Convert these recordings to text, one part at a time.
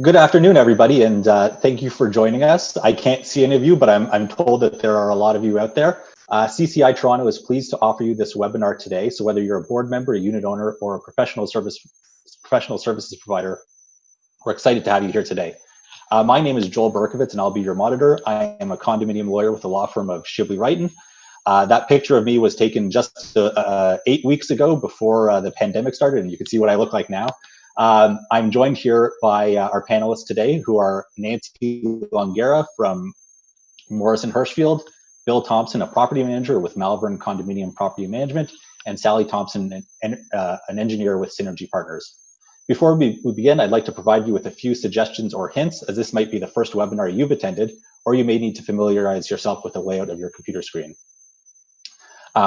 Good afternoon, everybody, and thank you for joining us. I can't see any of you, but I'm told that there are a lot of you out there. CCI Toronto is pleased to offer you this webinar today. So whether you're a board member, a unit owner, or a professional services provider, we're excited to have you here today. My name is Joel Berkovitz, and I'll be your monitor. I am a condominium lawyer with the law firm of Shibley Wrighton. That picture of me was taken just 8 weeks ago before the pandemic started, and you can see what I look like now. I'm joined here by our panelists today, who are Nancy Longera from Morrison Hirschfield, Bill Thompson, a property manager with Malvern Condominium Property Management, and Sally Thompson, an engineer with Synergy Partners. Before we begin, I'd like to provide you with a few suggestions or hints, as this might be the first webinar you've attended, or you may need to familiarize yourself with the layout of your computer screen.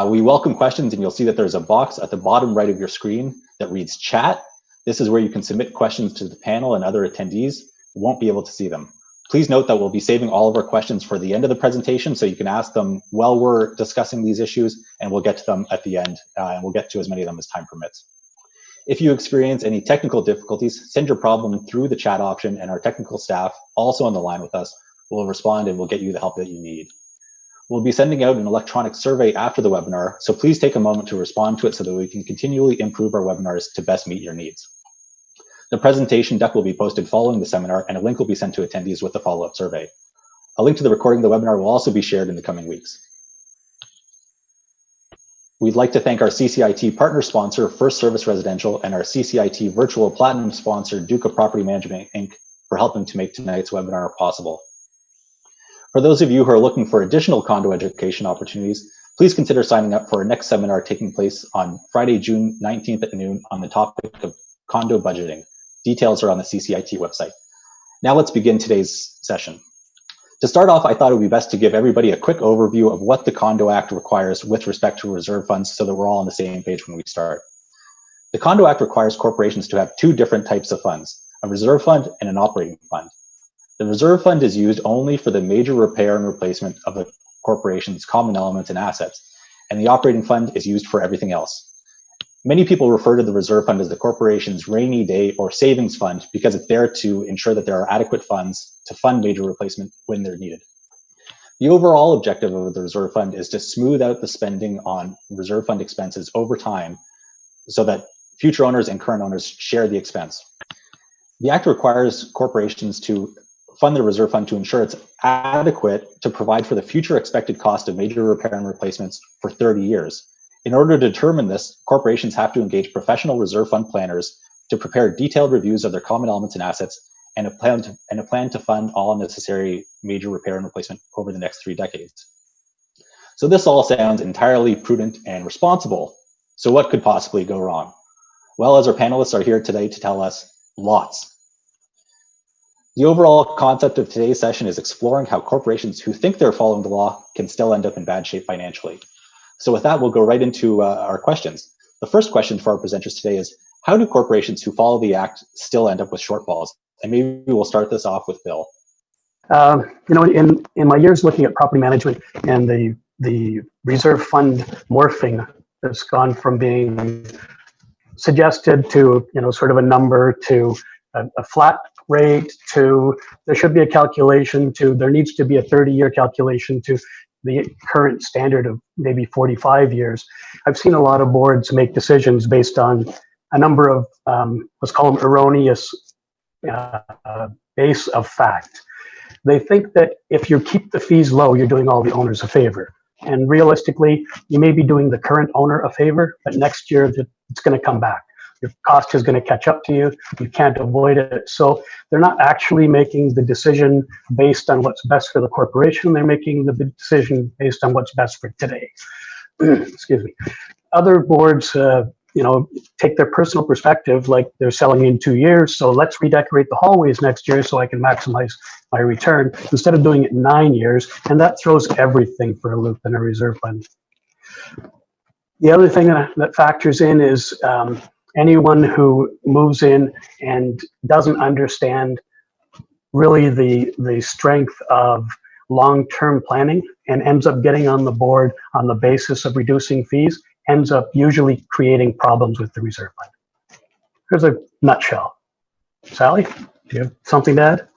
We welcome questions, and you'll see that there's a box at the bottom right of your screen that reads chat. This is where you can submit questions to the panel, and other attendees won't be able to see them. Please note that we'll be saving all of our questions for the end of the presentation, so you can ask them while we're discussing these issues, and we'll get to them at the end, and we'll get to as many of them as time permits. If you experience any technical difficulties, send your problem through the chat option, and our technical staff, also on the line with us, will respond and will get you the help that you need. We'll be sending out an electronic survey after the webinar, so please take a moment to respond to it so that we can continually improve our webinars to best meet your needs. The presentation deck will be posted following the seminar, and a link will be sent to attendees with the follow-up survey. A link to the recording of the webinar will also be shared in the coming weeks. We'd like to thank our CCIT partner sponsor, First Service Residential, and our CCIT virtual platinum sponsor, Duca Property Management, Inc., for helping to make tonight's webinar possible. For those of you who are looking for additional condo education opportunities, please consider signing up for our next seminar taking place on Friday, June 19th at noon on the topic of condo budgeting. Details are on the CCIT website. Now let's begin today's session. To start off, I thought it would be best to give everybody a quick overview of what the Condo Act requires with respect to reserve funds so that we're all on the same page when we start. The Condo Act requires corporations to have two different types of funds, a reserve fund and an operating fund. The reserve fund is used only for the major repair and replacement of the corporation's common elements and assets, and the operating fund is used for everything else. Many people refer to the reserve fund as the corporation's rainy day or savings fund because it's there to ensure that there are adequate funds to fund major replacement when they're needed. The overall objective of the reserve fund is to smooth out the spending on reserve fund expenses over time so that future owners and current owners share the expense. The Act requires corporations to fund the reserve fund to ensure it's adequate to provide for the future expected cost of major repair and replacements for 30 years. In order to determine this, corporations have to engage professional reserve fund planners to prepare detailed reviews of their common elements and assets and a plan to fund all necessary major repair and replacement over the next 3 decades. So this all sounds entirely prudent and responsible. So what could possibly go wrong? Well, as our panelists are here today to tell us, lots. The overall concept of today's session is exploring how corporations who think they're following the law can still end up in bad shape financially. So with that, we'll go right into our questions. The first question for our presenters today is, how do corporations who follow the Act still end up with shortfalls? And maybe we'll start this off with Bill. In my years looking at property management and the reserve fund morphing that's gone from being suggested to, sort of a number to a flat rate to there should be a calculation to there needs to be a 30-year calculation to the current standard of maybe 45 years. I've seen a lot of boards make decisions based on a number of, let's call them erroneous base of fact. They think that if you keep the fees low, you're doing all the owners a favor. And realistically, you may be doing the current owner a favor, but next year it's going to come back. Your cost is going to catch up to you. You can't avoid it. So they're not actually making the decision based on what's best for the corporation. They're making the decision based on what's best for today. Excuse me. Other boards, take their personal perspective, like they're selling in 2 years. So let's redecorate the hallways next year so I can maximize my return instead of doing it in 9 years. And that throws everything for a loop in a reserve fund. The other thing that factors in is anyone who moves in and doesn't understand really the strength of long-term planning and ends up getting on the board on the basis of reducing fees ends up usually creating problems with the reserve fund. Here's a nutshell. Sally? Do you have something to add?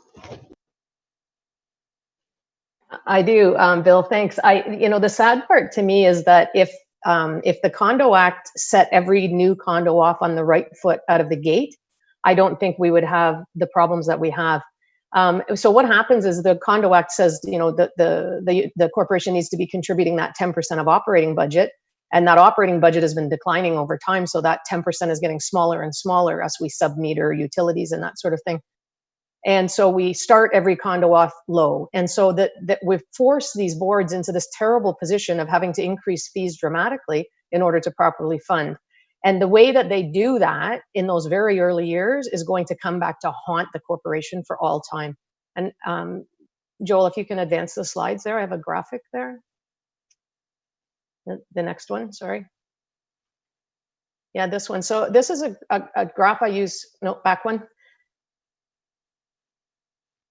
I do, Bill. Thanks. The sad part to me is that if the Condo Act set every new condo off on the right foot out of the gate, I don't think we would have the problems that we have. So what happens is the Condo Act says, the corporation needs to be contributing that 10% of operating budget, and that operating budget has been declining over time. So that 10% is getting smaller and smaller as we sub-meter utilities and that sort of thing. And so we start every condo off low. And so that we've forced these boards into this terrible position of having to increase fees dramatically in order to properly fund. And the way that they do that in those very early years is going to come back to haunt the corporation for all time. And Joel, if you can advance the slides there, I have a graphic there. The next one, sorry. Yeah, this one. So this is a graph I use, no, back one.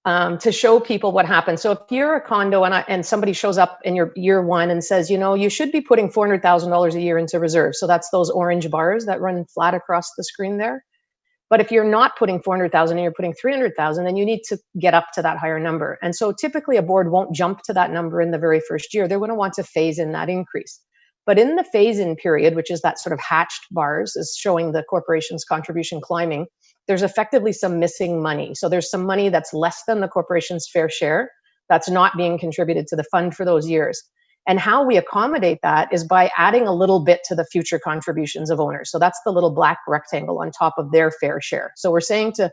To show people what happens. So if you're a condo and somebody shows up in your year one and says, you should be putting $400,000 a year into reserves. So that's those orange bars that run flat across the screen there. But if you're not putting 400,000 and you're putting 300,000, then you need to get up to that higher number. And so typically a board won't jump to that number in the very first year. They're going to want to phase in that increase. But in the phase-in period, which is that sort of hatched bars, is showing the corporation's contribution climbing, there's effectively some missing money. So there's some money that's less than the corporation's fair share that's not being contributed to the fund for those years. And how we accommodate that is by adding a little bit to the future contributions of owners. So that's the little black rectangle on top of their fair share. So we're saying to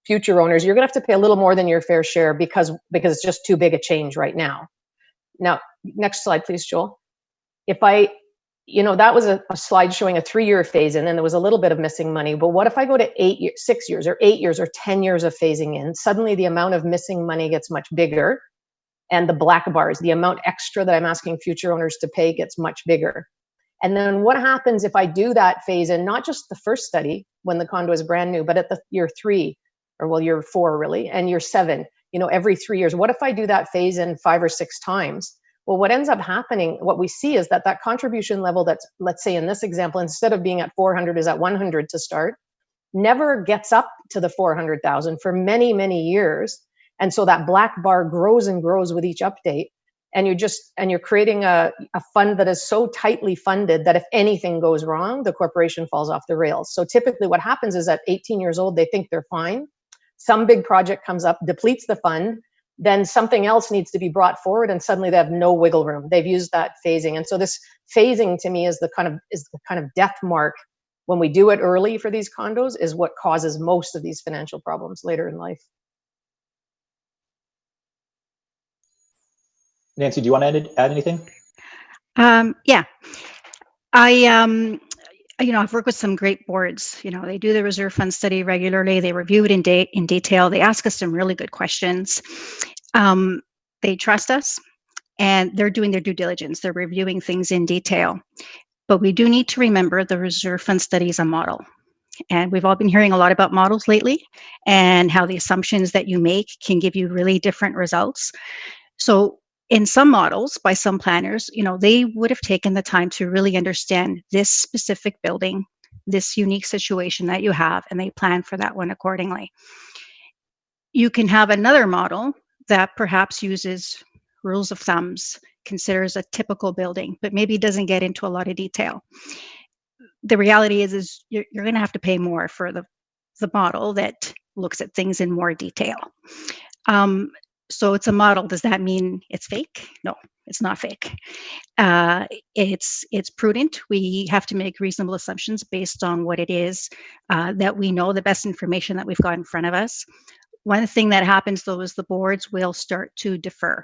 future owners, you're going to have to pay a little more than your fair share because it's just too big a change right now. Now, next slide, please, Joel. That was a slide showing a 3-year phase in, and there was a little bit of missing money. But what if I go to 6 years or 8 years or 10 years of phasing in? Suddenly the amount of missing money gets much bigger, and the black bars, the amount extra that I'm asking future owners to pay, gets much bigger. And then what happens if I do that phase in, not just the first study when the condo is brand new, but at the year 3, or year 4 really, and year 7, every 3 years? What if I do that phase in 5 or 6 times? Well, what ends up happening, what we see is that contribution level that's, let's say in this example, instead of being at 400 is at 100 to start, never gets up to the 400,000 for many, many years. And so that black bar grows and grows with each update. And you're creating a fund that is so tightly funded that if anything goes wrong, the corporation falls off the rails. So typically what happens is at 18 years old, they think they're fine. Some big project comes up, depletes the fund, then something else needs to be brought forward, and suddenly they have no wiggle room. They've used that phasing. And so this phasing to me is the kind of death mark. When we do it early for these condos is what causes most of these financial problems later in life. Nancy, do you want to add anything? Yeah. I've worked with some great boards. They do the reserve fund study regularly. They review it in detail. They ask us some really good questions. They trust us, and they're doing their due diligence. They're reviewing things in detail. But we do need to remember the reserve fund study is a model. And we've all been hearing a lot about models lately and how the assumptions that you make can give you really different results. So in some models, by some planners, they would have taken the time to really understand this specific building, this unique situation that you have, and they plan for that one accordingly. You can have another model that perhaps uses rules of thumbs, considers a typical building, but maybe doesn't get into a lot of detail. The reality is you're going to have to pay more for the model that looks at things in more detail. So it's a model. Does that mean it's fake? No, it's not fake. It's prudent. We have to make reasonable assumptions based on what it is that we know, the best information that we've got in front of us. One thing that happens, though, is the boards will start to defer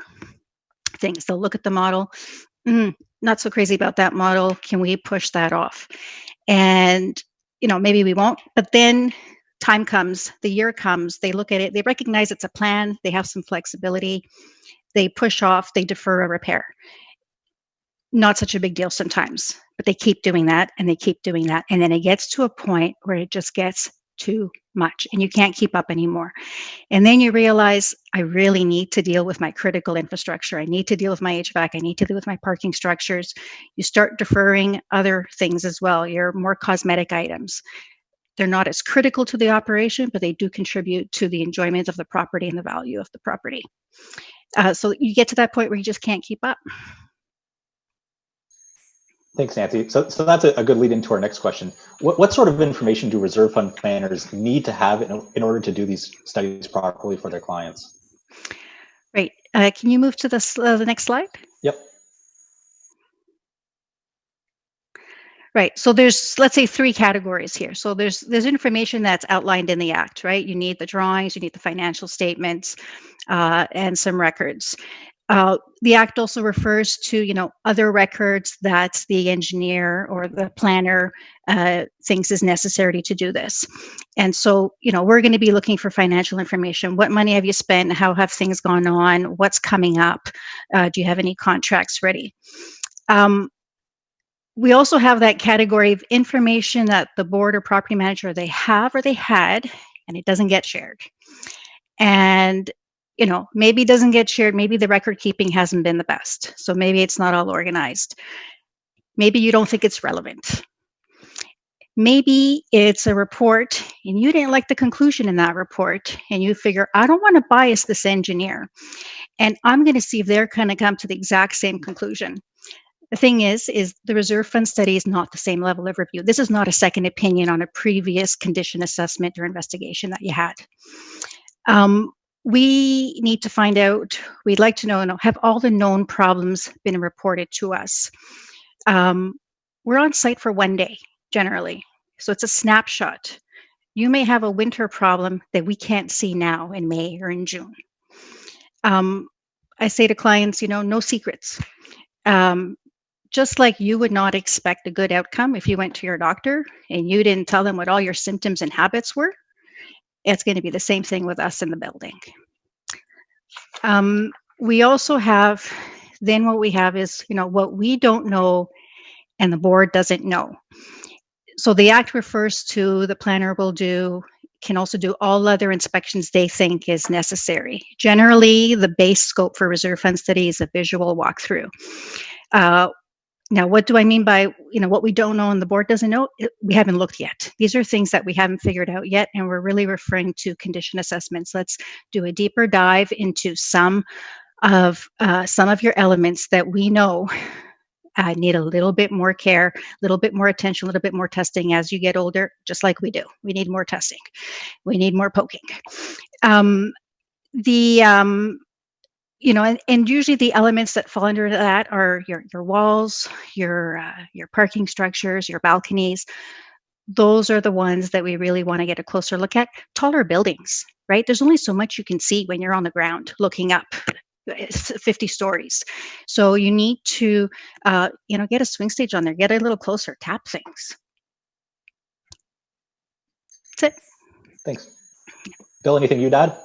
things. They'll look at the model. Not so crazy about that model. Can we push that off? And, maybe we won't. But then time comes, the year comes, they look at it, they recognize it's a plan, they have some flexibility, they push off, they defer a repair. Not such a big deal sometimes, but they keep doing that and they keep doing that. And then it gets to a point where it just gets too much and you can't keep up anymore. And then you realize, I really need to deal with my critical infrastructure. I need to deal with my HVAC. I need to deal with my parking structures. You start deferring other things as well, your more cosmetic items. They're not as critical to the operation, but they do contribute to the enjoyment of the property and the value of the property. So you get to that point where you just can't keep up. Thanks, Nancy. So that's a good lead into our next question. What sort of information do reserve fund planners need to have in order to do these studies properly for their clients? Right. Can you move to the next slide? Yep. Right. So there's, let's say, 3 categories here. So there's information that's outlined in the Act, right? You need the drawings, you need the financial statements, and some records. The Act also refers to, other records that the engineer or the planner thinks is necessary to do this. And so, we're going to be looking for financial information. What money have you spent? How have things gone on? What's coming up? Do you have any contracts ready? We also have that category of information that the board or property manager, they have or they had, and it doesn't get shared. And, maybe it doesn't get shared. Maybe the record keeping hasn't been the best. So maybe it's not all organized. Maybe you don't think it's relevant. Maybe it's a report and you didn't like the conclusion in that report and you figure, I don't want to bias this engineer. And I'm going to see if they're going to come to the exact same conclusion. The thing is the reserve fund study is not the same level of review. This is not a second opinion on a previous condition assessment or investigation that you had. We need to find out, we'd like to know, have all the known problems been reported to us? We're on site for 1 day, generally. So it's a snapshot. You may have a winter problem that we can't see now in May or in June. I say to clients, no secrets. Just like you would not expect a good outcome if you went to your doctor and you didn't tell them what all your symptoms and habits were, it's going to be the same thing with us in the building. We also have, then what we have is, what we don't know and the board doesn't know. So the Act refers to the planner can also do all other inspections they think is necessary. Generally, the base scope for reserve fund study is a visual walkthrough. Now, what do I mean by, what we don't know and the board doesn't know? We haven't looked yet. These are things that we haven't figured out yet, and we're really referring to condition assessments. Let's do a deeper dive into some of your elements that we know need a little bit more care, a little bit more attention, a little bit more testing as you get older, just like we do. We need more testing. We need more poking. And usually the elements that fall under that are your walls, your parking structures, your balconies. Those are the ones that we really want to get a closer look at. Taller buildings, right? There's only so much you can see when you're on the ground looking up. It's 50 stories. So you need to, get a swing stage on there, get a little closer, tap things. That's it. Thanks. Bill, anything you'd add?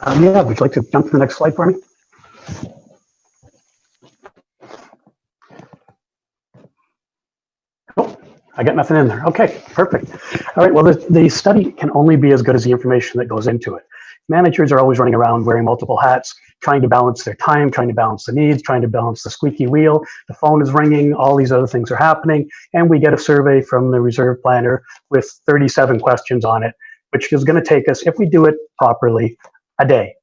Yeah, would you like to jump to the next slide for me? Oh, I got nothing in there. Okay, perfect. All right, well, the study can only be as good as the information that goes into it. Managers are always running around wearing multiple hats, trying to balance their time, trying to balance the needs, trying to balance the squeaky wheel. The phone is ringing, all these other things are happening, and we get a survey from the reserve planner with 37 questions on it, which is going to take us, if we do it properly, a day.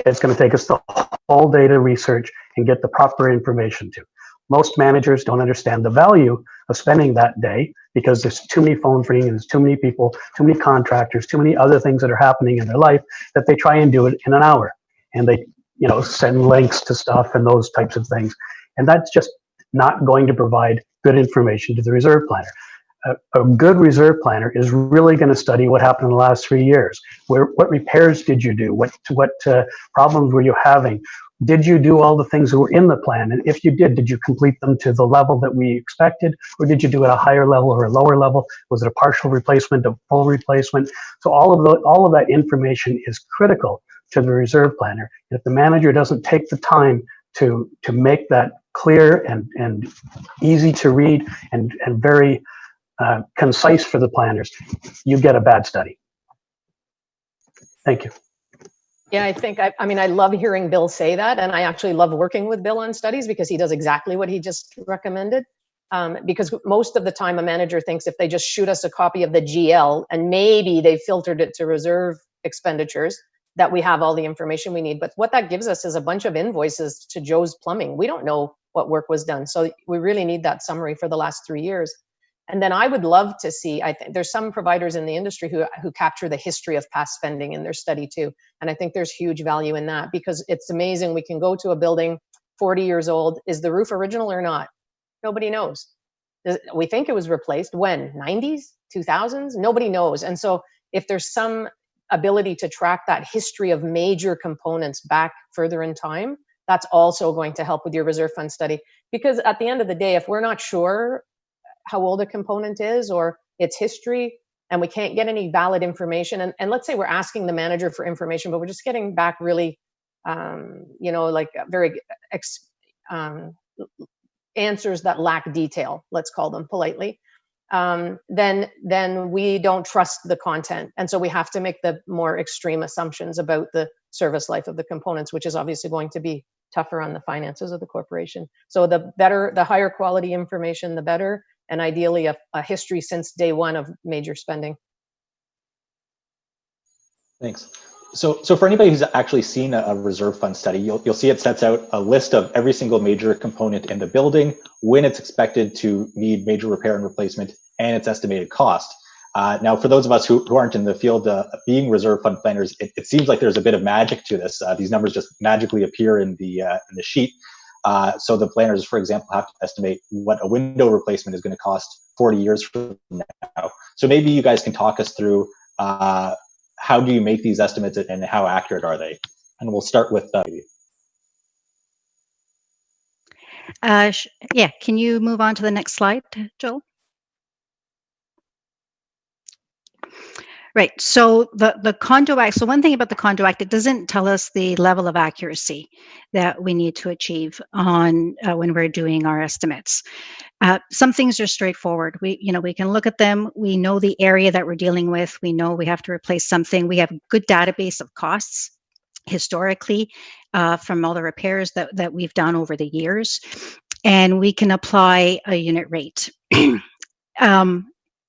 It's going to take us the whole day to research and get the proper information to. Most managers don't understand the value of spending that day because there's too many phones ringing and there's too many people, too many contractors, too many other things that are happening in their life that they try and do it in an hour. And they, send links to stuff and those types of things. And that's just not going to provide good information to the reserve planner. A good reserve planner is really going to study what happened in the last 3 years. What repairs did you do? What problems were you having? Did you do all the things that were in the plan? And if you did you complete them to the level that we expected? Or did you do it at a higher level or a lower level? Was it a partial replacement, a full replacement? So all of that information is critical to the reserve planner. If the manager doesn't take the time to make that clear and easy to read and very concise for the planners, you get a bad study. Thank you. Yeah, I think, I love hearing Bill say that, and I actually love working with Bill on studies because he does exactly what he just recommended. because most of the time a manager thinks if they just shoot us a copy of the GL and maybe they filtered it to reserve expenditures, that we have all the information we need. But what that gives us is a bunch of invoices to Joe's Plumbing. We don't know what work was done. So we really need that summary for the last 3 years. And then I would love to see, I think there's some providers in the industry who capture the history of past spending in their study too. And I think there's huge value in that, because it's amazing. We can go to a building 40 years old. Is the roof original or not? Nobody knows. We think it was replaced when? 90s, 2000s? Nobody knows. And so if there's some ability to track that history of major components back further in time, that's also going to help with your reserve fund study. Because at the end of the day, if we're not sure how old a component is or its history, and we can't get any valid information, and let's say we're asking the manager for information, but we're just getting back really, like very answers that lack detail, let's call them politely, then we don't trust the content. And so we have to make the more extreme assumptions about the service life of the components, which is obviously going to be tougher on the finances of the corporation. So the higher quality information, the better, and ideally a history since day one of major spending. Thanks. So for anybody who's actually seen a reserve fund study, you'll see it sets out a list of every single major component in the building, when it's expected to need major repair and replacement, and its estimated cost. Now, for those of us who aren't in the field being reserve fund planners, it seems like there's a bit of magic to this. These numbers just magically appear in the sheet. So the planners, for example, have to estimate what a window replacement is going to cost 40 years from now. So maybe you guys can talk us through how do you make these estimates and how accurate are they? And we'll start with yeah, can you move on to the next slide, Joel? Right. So the Condo Act. So one thing about the Condo Act, it doesn't tell us the level of accuracy that we need to achieve on when we're doing our estimates. Some things are straightforward. We can look at them. We know the area that we're dealing with. We know we have to replace something. We have a good database of costs historically from all the repairs that we've done over the years, and we can apply a unit rate.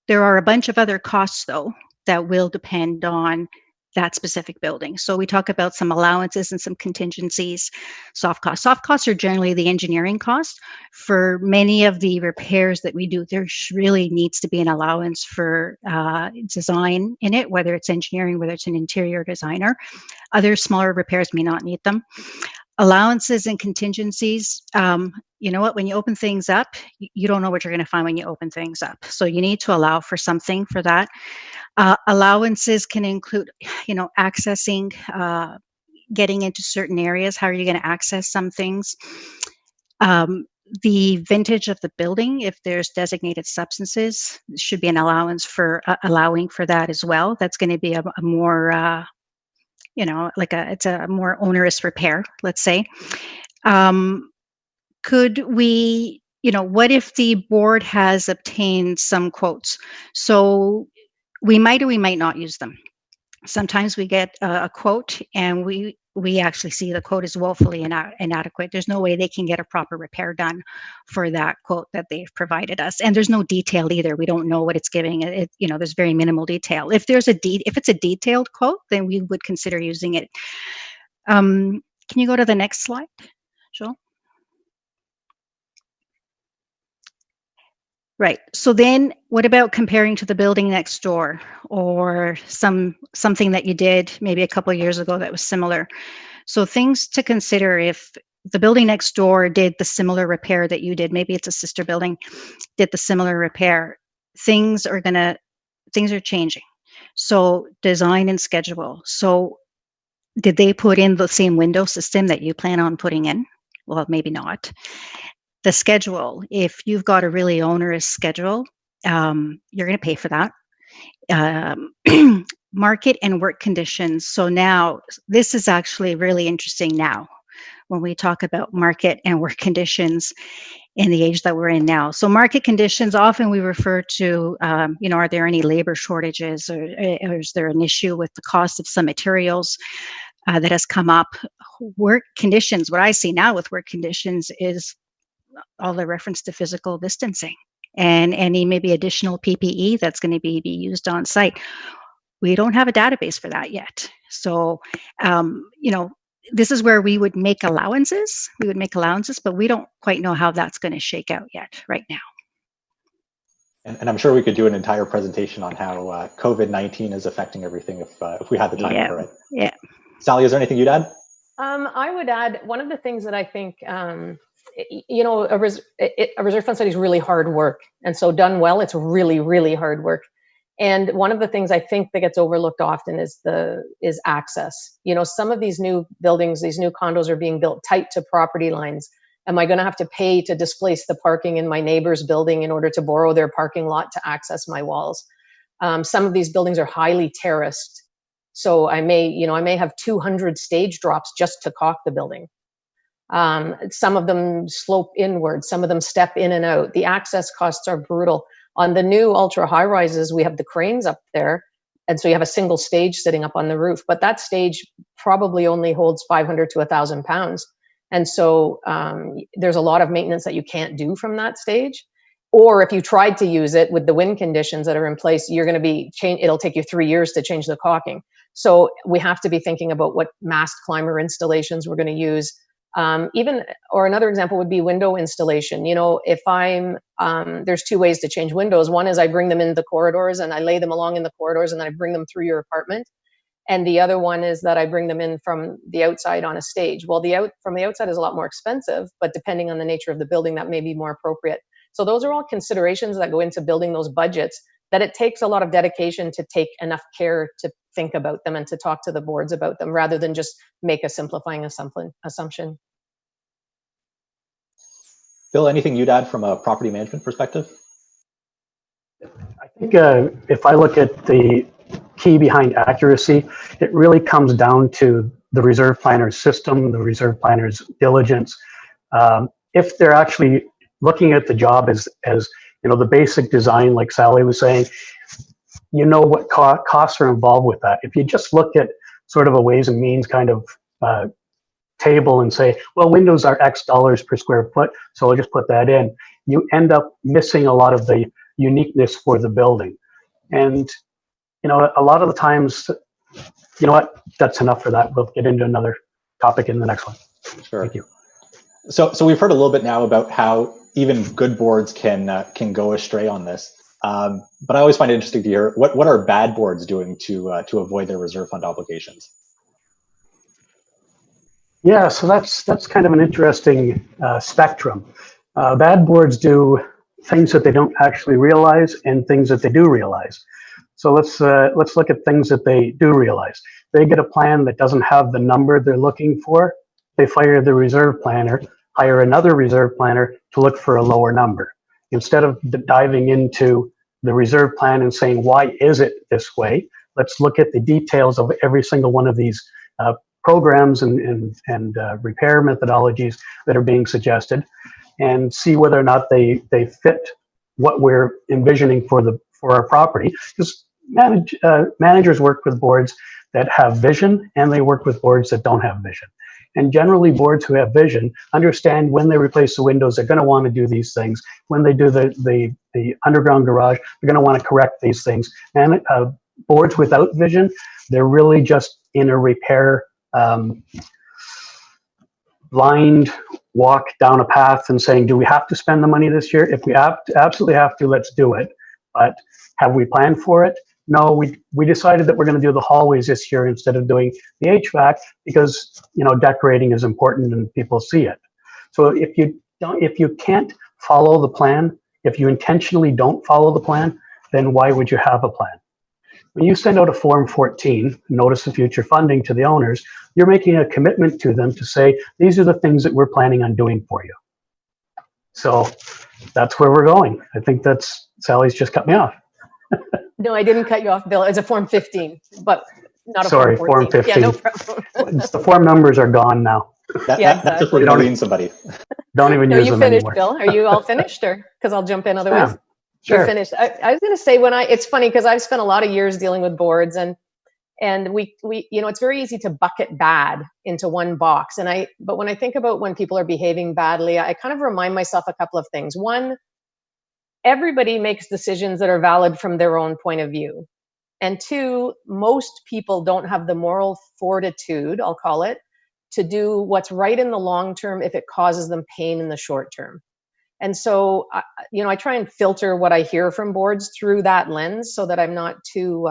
There are a bunch of other costs, though, that will depend on that specific building. So we talk about some allowances and some contingencies, soft costs. Soft costs are generally the engineering cost. For many of the repairs that we do, there really needs to be an allowance for design in it, whether it's engineering, whether it's an interior designer. Other smaller repairs may not need them. Allowances and contingencies, you know what, when you open things up, you don't know what you're going to find when you open things up. So you need to allow for something for that. Allowances can include, accessing, getting into certain areas. How are you going to access some things? The vintage of the building, if there's designated substances, should be an allowance for allowing for that as well. That's going to be a more it's a more onerous repair, let's say. Could we, what if the board has obtained some quotes? So we might or we might not use them. Sometimes we get a quote and we actually see the quote is woefully inadequate. There's no way they can get a proper repair done for that quote that they've provided us. And there's no detail either. We don't know what it's giving. There's very minimal detail. If it's a detailed quote, then we would consider using it. Can you go to the next slide, Joel? Right. So then what about comparing to the building next door or something that you did maybe a couple of years ago that was similar? So things to consider: if the building next door did the similar repair that you did, maybe it's a sister building, did the similar repair, things are changing. So design and schedule. So did they put in the same window system that you plan on putting in? Well, maybe not. The schedule, if you've got a really onerous schedule, you're going to pay for that. Market and work conditions. So now, this is actually really interesting now when we talk about market and work conditions in the age that we're in now. So market conditions, often we refer to, are there any labor shortages or is there an issue with the cost of some materials that has come up? Work conditions, what I see now with work conditions is all the reference to physical distancing and any maybe additional PPE that's going to be used on site. We don't have a database for that yet. So, this is where we would make allowances. But we don't quite know how that's going to shake out yet right now. And I'm sure we could do an entire presentation on how COVID-19 is affecting everything if we had the time for it. Yeah. Sally, is there anything you'd add? I would add one of the things that I think, a reserve fund study is really hard work. And so done well, it's really, really hard work. And one of the things I think that gets overlooked often is access. Some of these new buildings, these new condos are being built tight to property lines. Am I going to have to pay to displace the parking in my neighbor's building in order to borrow their parking lot to access my walls? Some of these buildings are highly terraced. So I may have 200 stage drops just to caulk the building. Some of them slope inward. Some of them step in and out. The access costs are brutal. On the new ultra high rises, we have the cranes up there. And so you have a single stage sitting up on the roof, but that stage probably only holds 500 to 1,000 pounds. And so there's a lot of maintenance that you can't do from that stage. Or if you tried to use it with the wind conditions that are in place, you're going to it'll take you 3 years to change the caulking. So we have to be thinking about what mast climber installations we're going to use. Or another example would be window installation. If there's two ways to change windows. One is I bring them in the corridors and I lay them along in the corridors and then I bring them through your apartment. And the other one is that I bring them in from the outside on a stage. Well, from the outside is a lot more expensive, but depending on the nature of the building, that may be more appropriate. So those are all considerations that go into building those budgets, that it takes a lot of dedication to take enough care to think about them and to talk to the boards about them rather than just make a simplifying assumption. Bill, anything you'd add from a property management perspective? I think if I look at the key behind accuracy, it really comes down to the reserve planner's system, the reserve planner's diligence. If they're actually looking at the job as the basic design, like Sally was saying, what costs are involved with that. If you just look at sort of a ways and means kind of table and say, well, windows are X dollars per square foot, so I'll just put that in, you end up missing a lot of the uniqueness for the building. And a lot of the times, that's enough for that. We'll get into another topic in the next one. Sure. Thank you. So we've heard a little bit now about how even good boards can go astray on this. But I always find it interesting to hear what are bad boards doing to avoid their reserve fund obligations. Yeah, so that's kind of an interesting spectrum. Bad boards do things that they don't actually realize and things that they do realize. So let's look at things that they do realize. They get a plan that doesn't have the number they're looking for. They fire the reserve planner, hire another reserve planner to look for a lower number. Instead of diving into the reserve plan and saying, why is it this way? Let's look at the details of every single one of these programs and repair methodologies that are being suggested and see whether or not they fit what we're envisioning for our property. Because managers work with boards that have vision and they work with boards that don't have vision. And generally boards who have vision understand when they replace the windows, they're going to want to do these things. When they do the underground garage, they're going to want to correct these things. And boards without vision, they're really just in a repair blind walk down a path and saying, do we have to spend the money this year? If we absolutely have to, let's do it. But have we planned for it? No, we decided that we're going to do the hallways this year instead of doing the HVAC because decorating is important and people see it. So if you can't follow the plan, if you intentionally don't follow the plan, then why would you have a plan? When you send out a Form 14, Notice of Future Funding to the owners, you're making a commitment to them to say, these are the things that we're planning on doing for you. So that's where we're going. I think Sally's just cut me off. No, I didn't cut you off, Bill. It's a Form 15, but not a Sorry, Form 14. Form 15. Yeah, no problem. The form numbers are gone now. That's just where you're somebody. Don't even use them finished, anymore. Bill. Are you all finished, or because I'll jump in otherwise? Yeah, sure. You're finished. I was going to say it's funny because I've spent a lot of years dealing with boards, and And we, it's very easy to bucket bad into one box. But when I think about when people are behaving badly, I kind of remind myself a couple of things. One, everybody makes decisions that are valid from their own point of view. And two, most people don't have the moral fortitude, I'll call it, to do what's right in the long term if it causes them pain in the short term. And so, I try and filter what I hear from boards through that lens so that I'm not too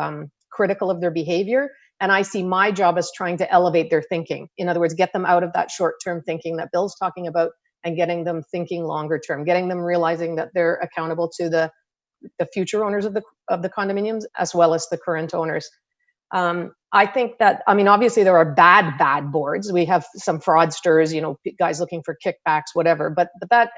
critical of their behavior. And I see my job as trying to elevate their thinking. In other words, get them out of that short-term thinking that Bill's talking about and getting them thinking longer term, getting them realizing that they're accountable to the future owners of the condominiums as well as the current owners. I think that, obviously there are bad boards. We have some fraudsters, guys looking for kickbacks, whatever, but that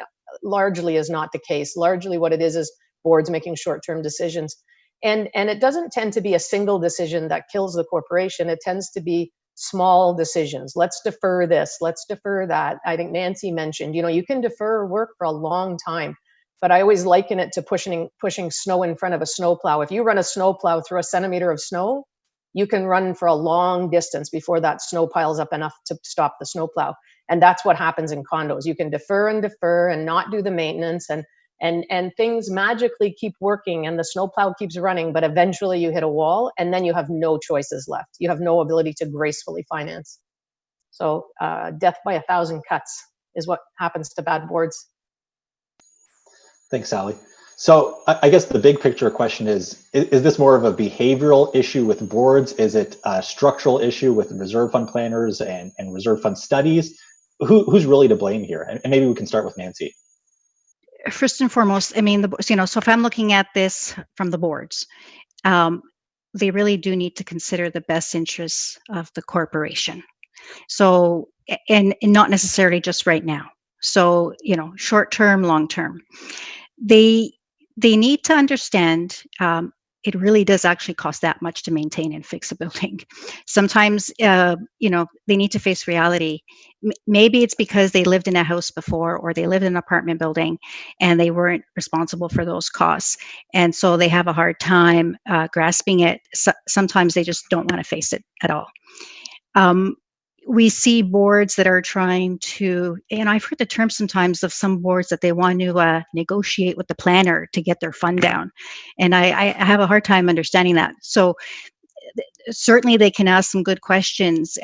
largely is not the case. Largely what it is boards making short-term decisions. And it doesn't tend to be a single decision that kills the corporation. It tends to be small decisions. Let's defer this, let's defer that. I think Nancy mentioned, you can defer work for a long time, but I always liken it to pushing snow in front of a snowplow. If you run a snowplow through a centimeter of snow, you can run for a long distance before that snow piles up enough to stop the snowplow. And that's what happens in condos. You can defer and not do the maintenance, and things magically keep working and the snowplow keeps running, but eventually you hit a wall and then you have no choices left. You have no ability to gracefully finance. So death by 1,000 cuts is what happens to bad boards. Thanks, Sally. So I guess the big picture question is this more of a behavioral issue with boards? Is it a structural issue with reserve fund planners and reserve fund studies? Who's really to blame here? And maybe we can start with Nancy. First and foremost, so if I'm looking at this from the boards, they really do need to consider the best interests of the corporation. So, and not necessarily just right now. So, short term, long term. They need to understand it really does actually cost that much to maintain and fix a building. Sometimes, they need to face reality. Maybe it's because they lived in a house before, or they lived in an apartment building and they weren't responsible for those costs. And so they have a hard time grasping it. Sometimes they just don't want to face it at all. We see boards that are trying to, and I've heard the term sometimes of some boards that they want to negotiate with the planner to get their fund down. And I have a hard time understanding that. So certainly they can ask some good questions.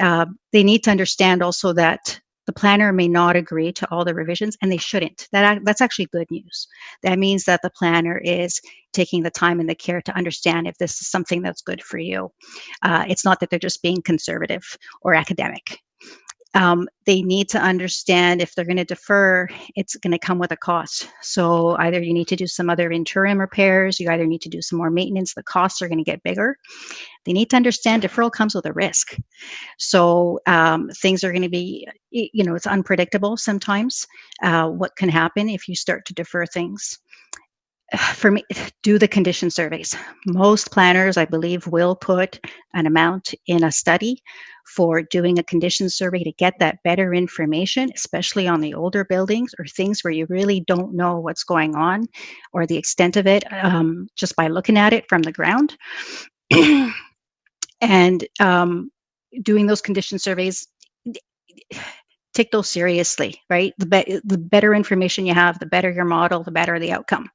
They need to understand also that the planner may not agree to all the revisions, and they shouldn't. That's actually good news. That means that the planner is taking the time and the care to understand if this is something that's good for you. It's not that they're just being conservative or academic. They need to understand if they're going to defer, it's going to come with a cost. So either you need to do some other interim repairs, you either need to do some more maintenance, the costs are going to get bigger. They need to understand deferral comes with a risk. So things are going to be, it's unpredictable sometimes what can happen if you start to defer things. For me, do the condition surveys. Most planners, I believe, will put an amount in a study for doing a condition survey to get that better information, especially on the older buildings or things where you really don't know what's going on or the extent of it just by looking at it from the ground. And doing those condition surveys, take those seriously, right? The better information you have, the better your model, the better the outcome.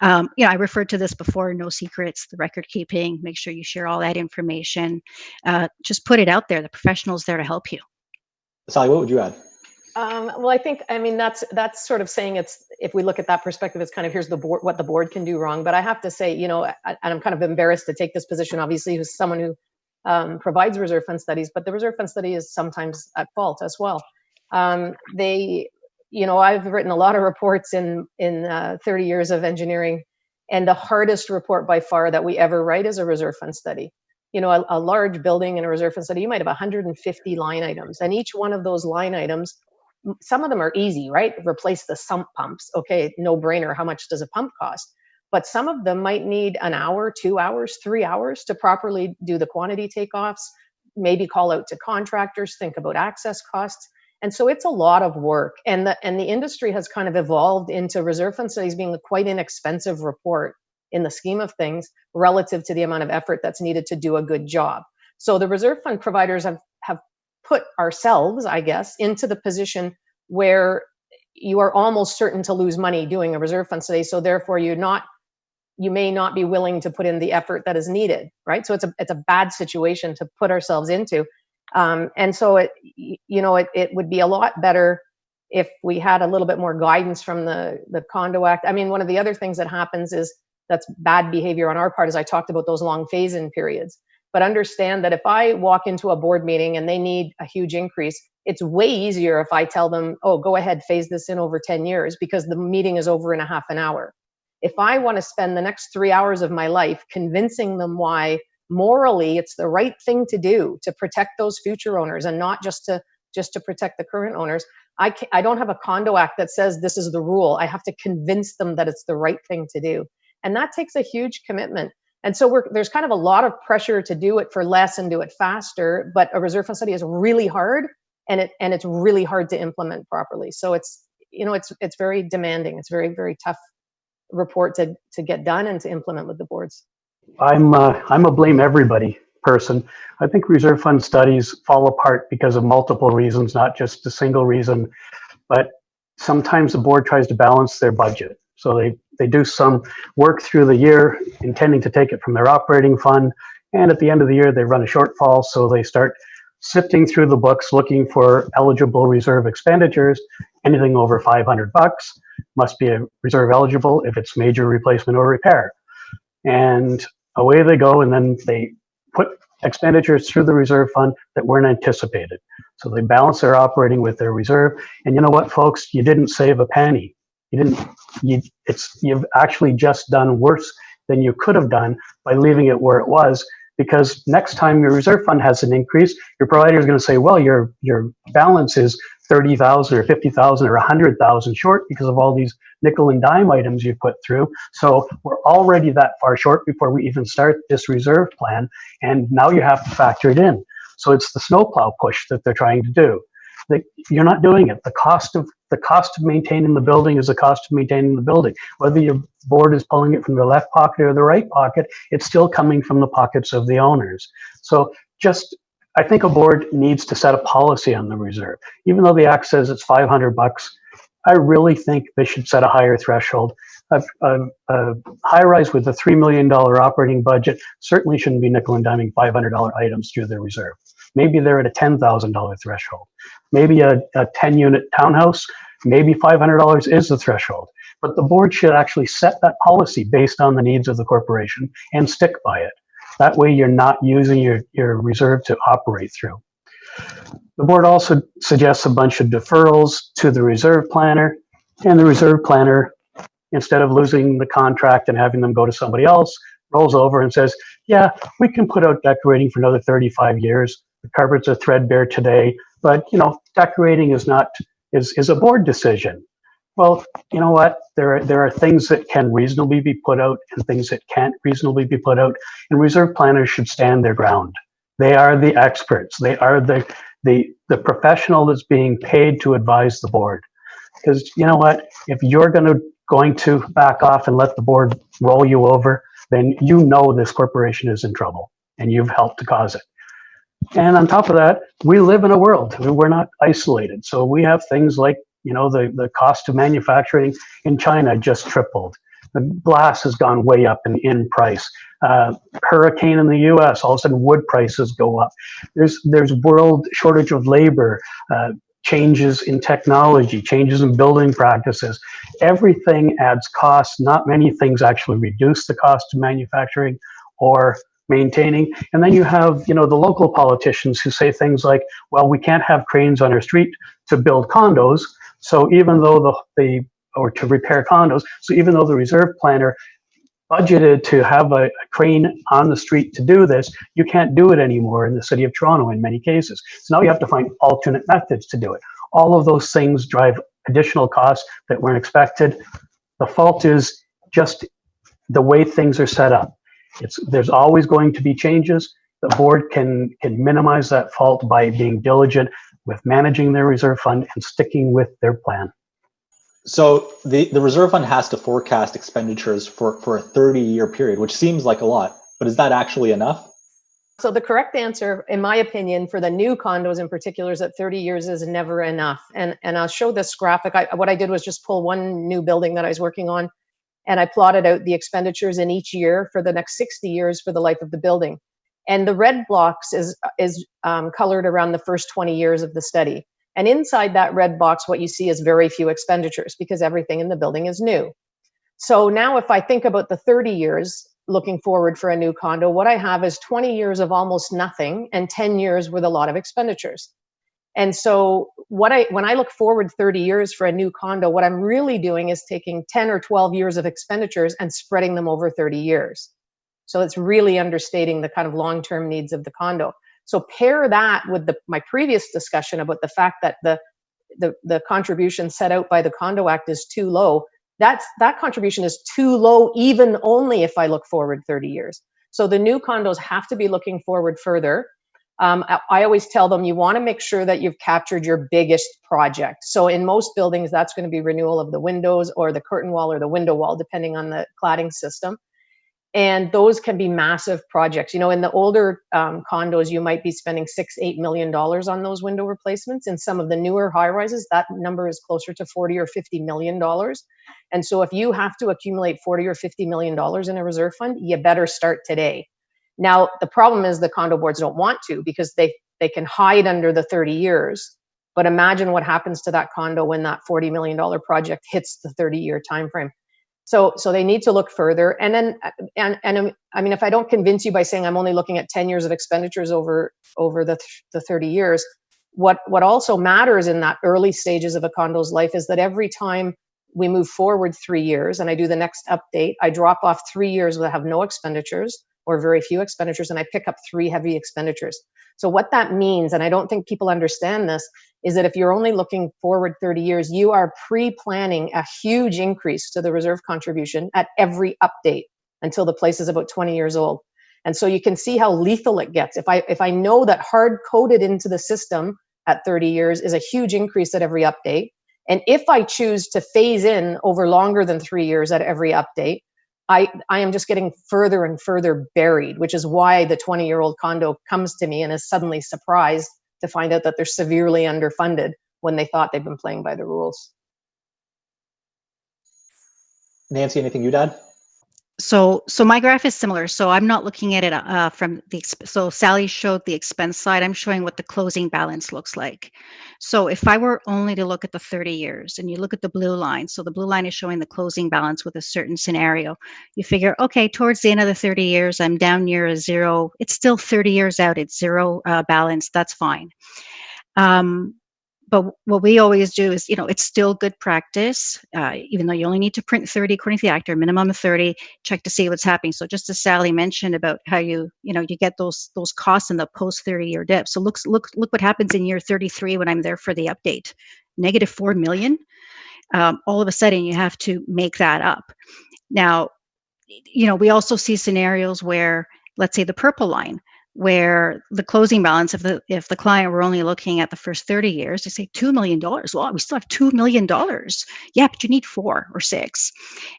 I referred to this before, no secrets, the record keeping, make sure you share all that information. Just put it out there. The professional's there to help you. Sally, what would you add? Well, I think, that's sort of saying if we look at that perspective, it's kind of here's the board, what the board can do wrong. But I have to say, and I'm kind of embarrassed to take this position, obviously, as someone who provides reserve fund studies, but the reserve fund study is sometimes at fault as well. I've written a lot of reports in 30 years of engineering, and the hardest report by far that we ever write is a reserve fund study. A large building in a reserve fund study, you might have 150 line items, and each one of those line items, some of them are easy, right? Replace the sump pumps. Okay, no brainer. How much does a pump cost? But some of them might need an hour, 2 hours, 3 hours to properly do the quantity takeoffs, maybe call out to contractors, think about access costs. And so it's a lot of work. And the industry has kind of evolved into reserve fund studies being a quite inexpensive report in the scheme of things relative to the amount of effort that's needed to do a good job. So the reserve fund providers have put ourselves, I guess, into the position where you are almost certain to lose money doing a reserve fund study. So therefore you may not be willing to put in the effort that is needed, right? So it's a bad situation to put ourselves into. And so it would be a lot better if we had a little bit more guidance from the Condo Act. I mean, one of the other things that happens is that's bad behavior on our part, as I talked about those long phase-in periods. But understand that if I walk into a board meeting and they need a huge increase, it's way easier if I tell them, oh, go ahead, phase this in over 10 years because the meeting is over in a half an hour. If I want to spend the next 3 hours of my life convincing them why morally it's the right thing to do to protect those future owners and not just to protect the current owners, I don't have a Condo Act that says this is the rule. I have to convince them that it's the right thing to do. And that takes a huge commitment. And so there's kind of a lot of pressure to do it for less and do it faster, but a reserve fund study is really hard, and it's really hard to implement properly. So it's very demanding. It's very, very tough report to get done and to implement with the boards. I'm a blame everybody person. I think reserve fund studies fall apart because of multiple reasons, not just a single reason, but sometimes the board tries to balance their budget. So they do some work through the year intending to take it from their operating fund, and at the end of the year they run a shortfall, so they start sifting through the books looking for eligible reserve expenditures. Anything over $500 must be a reserve eligible if it's major replacement or repair. And away they go, and then they put expenditures through the reserve fund that weren't anticipated. So they balance their operating with their reserve. And you know what, folks? You didn't save a penny. You've actually just done worse than you could have done by leaving it where it was, because next time your reserve fund has an increase, your provider is going to say, well, your balance is 30,000 or 50,000 or 100,000 short because of all these nickel and dime items you put through. So we're already that far short before we even start this reserve plan, and now you have to factor it in. So it's the snowplow push that they're trying to do. You're not doing it. The cost of maintaining the building is the cost of maintaining the building. Whether your board is pulling it from the left pocket or the right pocket, it's still coming from the pockets of the owners. So I think a board needs to set a policy on the reserve. Even though the Act says it's $500, I really think they should set a higher threshold. A high-rise with a $3 million operating budget certainly shouldn't be nickel and diming $500 items through their reserve. Maybe they're at a $10,000 threshold. Maybe a 10-unit townhouse, maybe $500 is the threshold. But the board should actually set that policy based on the needs of the corporation and stick by it. That way you're not using your reserve to operate through. The board also suggests a bunch of deferrals to the reserve planner, and the reserve planner, instead of losing the contract and having them go to somebody else, rolls over and says, yeah, we can put out decorating for another 35 years. The carpets are threadbare today, but decorating is a board decision. Well, you know what? There are things that can reasonably be put out and things that can't reasonably be put out, and reserve planners should stand their ground. They are the experts. They are the professional that's being paid to advise the board. Because you know what? If you're going to back off and let the board roll you over, then you know this corporation is in trouble and you've helped to cause it. And on top of that, we live in a world. We're not isolated. So we have things like, the cost of manufacturing in China just tripled. The glass has gone way up in price. Hurricane in the US, all of a sudden wood prices go up. There's world shortage of labor, changes in technology, changes in building practices. Everything adds costs. Not many things actually reduce the cost of manufacturing or maintaining. And then you have, the local politicians who say things like, well, we can't have cranes on our street to build condos. So even though or to repair condos. So even though the reserve planner budgeted to have a crane on the street to do this, you can't do it anymore in the city of Toronto in many cases. So now you have to find alternate methods to do it. All of those things drive additional costs that weren't expected. The fault is just the way things are set up. There's always going to be changes. The board can minimize that fault by being diligent with managing their reserve fund and sticking with their plan. So the reserve fund has to forecast expenditures for a 30-year period, which seems like a lot, but is that actually enough? So the correct answer, in my opinion, for the new condos in particular, is that 30 years is never enough. And I'll show this graphic. What I did was just pull one new building that I was working on, and I plotted out the expenditures in each year for the next 60 years for the life of the building. And the red blocks is colored around the first 20 years of the study. And inside that red box, what you see is very few expenditures because everything in the building is new. So now if I think about the 30 years looking forward for a new condo, what I have is 20 years of almost nothing and 10 years with a lot of expenditures. And so when I look forward 30 years for a new condo, what I'm really doing is taking 10 or 12 years of expenditures and spreading them over 30 years. So it's really understating the kind of long-term needs of the condo. So pair that with my previous discussion about the fact that the contribution set out by the Condo Act is too low. That contribution is too low even only if I look forward 30 years. So the new condos have to be looking forward further. I always tell them you want to make sure that you've captured your biggest project. So in most buildings, that's going to be renewal of the windows or the curtain wall or the window wall, depending on the cladding system. And those can be massive projects. You know, in the older condos, you might be spending $6-8 million on those window replacements. In some of the newer high rises, that number is closer to $40 or $50 million. And so if you have to accumulate $40 or $50 million in a reserve fund, you better start today. Now, the problem is the condo boards don't want to because they can hide under the 30 years. But imagine what happens to that condo when that $40 million project hits the 30-year time frame. So they need to look further. And then, and I mean, if I don't convince you by saying I'm only looking at 10 years of expenditures over the 30 years, what also matters in that early stages of a condo's life is that every time we move forward 3 years and I do the next update, I drop off 3 years that have no expenditures or very few expenditures, and I pick up 3 heavy expenditures. So what that means, and I don't think people understand this, is that if you're only looking forward 30 years, you are pre-planning a huge increase to the reserve contribution at every update until the place is about 20 years old. And so you can see how lethal it gets. If I know that hard-coded into the system at 30 years is a huge increase at every update, and if I choose to phase in over longer than 3 years at every update, I am just getting further and further buried, which is why the 20-year-old condo comes to me and is suddenly surprised to find out that they're severely underfunded when they thought they've been playing by the rules. Nancy, anything you'd add? So my graph is similar. So I'm not looking at it from so Sally showed the expense side. I'm showing what the closing balance looks like. So if I were only to look at the 30 years and you look at the blue line, so the blue line is showing the closing balance with a certain scenario, you figure, okay, towards the end of the 30 years, I'm down near a zero. It's still 30 years out. It's zero balance. That's fine. But what we always do is, it's still good practice, even though you only need to print 30 according to the Act, or minimum of 30, check to see what's happening. So just as Sally mentioned about how you get those costs in the post 30-year dip. So look what happens in year 33 when I'm there for the update, negative 4 million. All of a sudden you have to make that up. Now, we also see scenarios where, let's say the purple line, where the closing balance, if the client were only looking at the first 30 years, they say $2 million. Well, we still have $2 million. Yeah, but you need 4 or 6.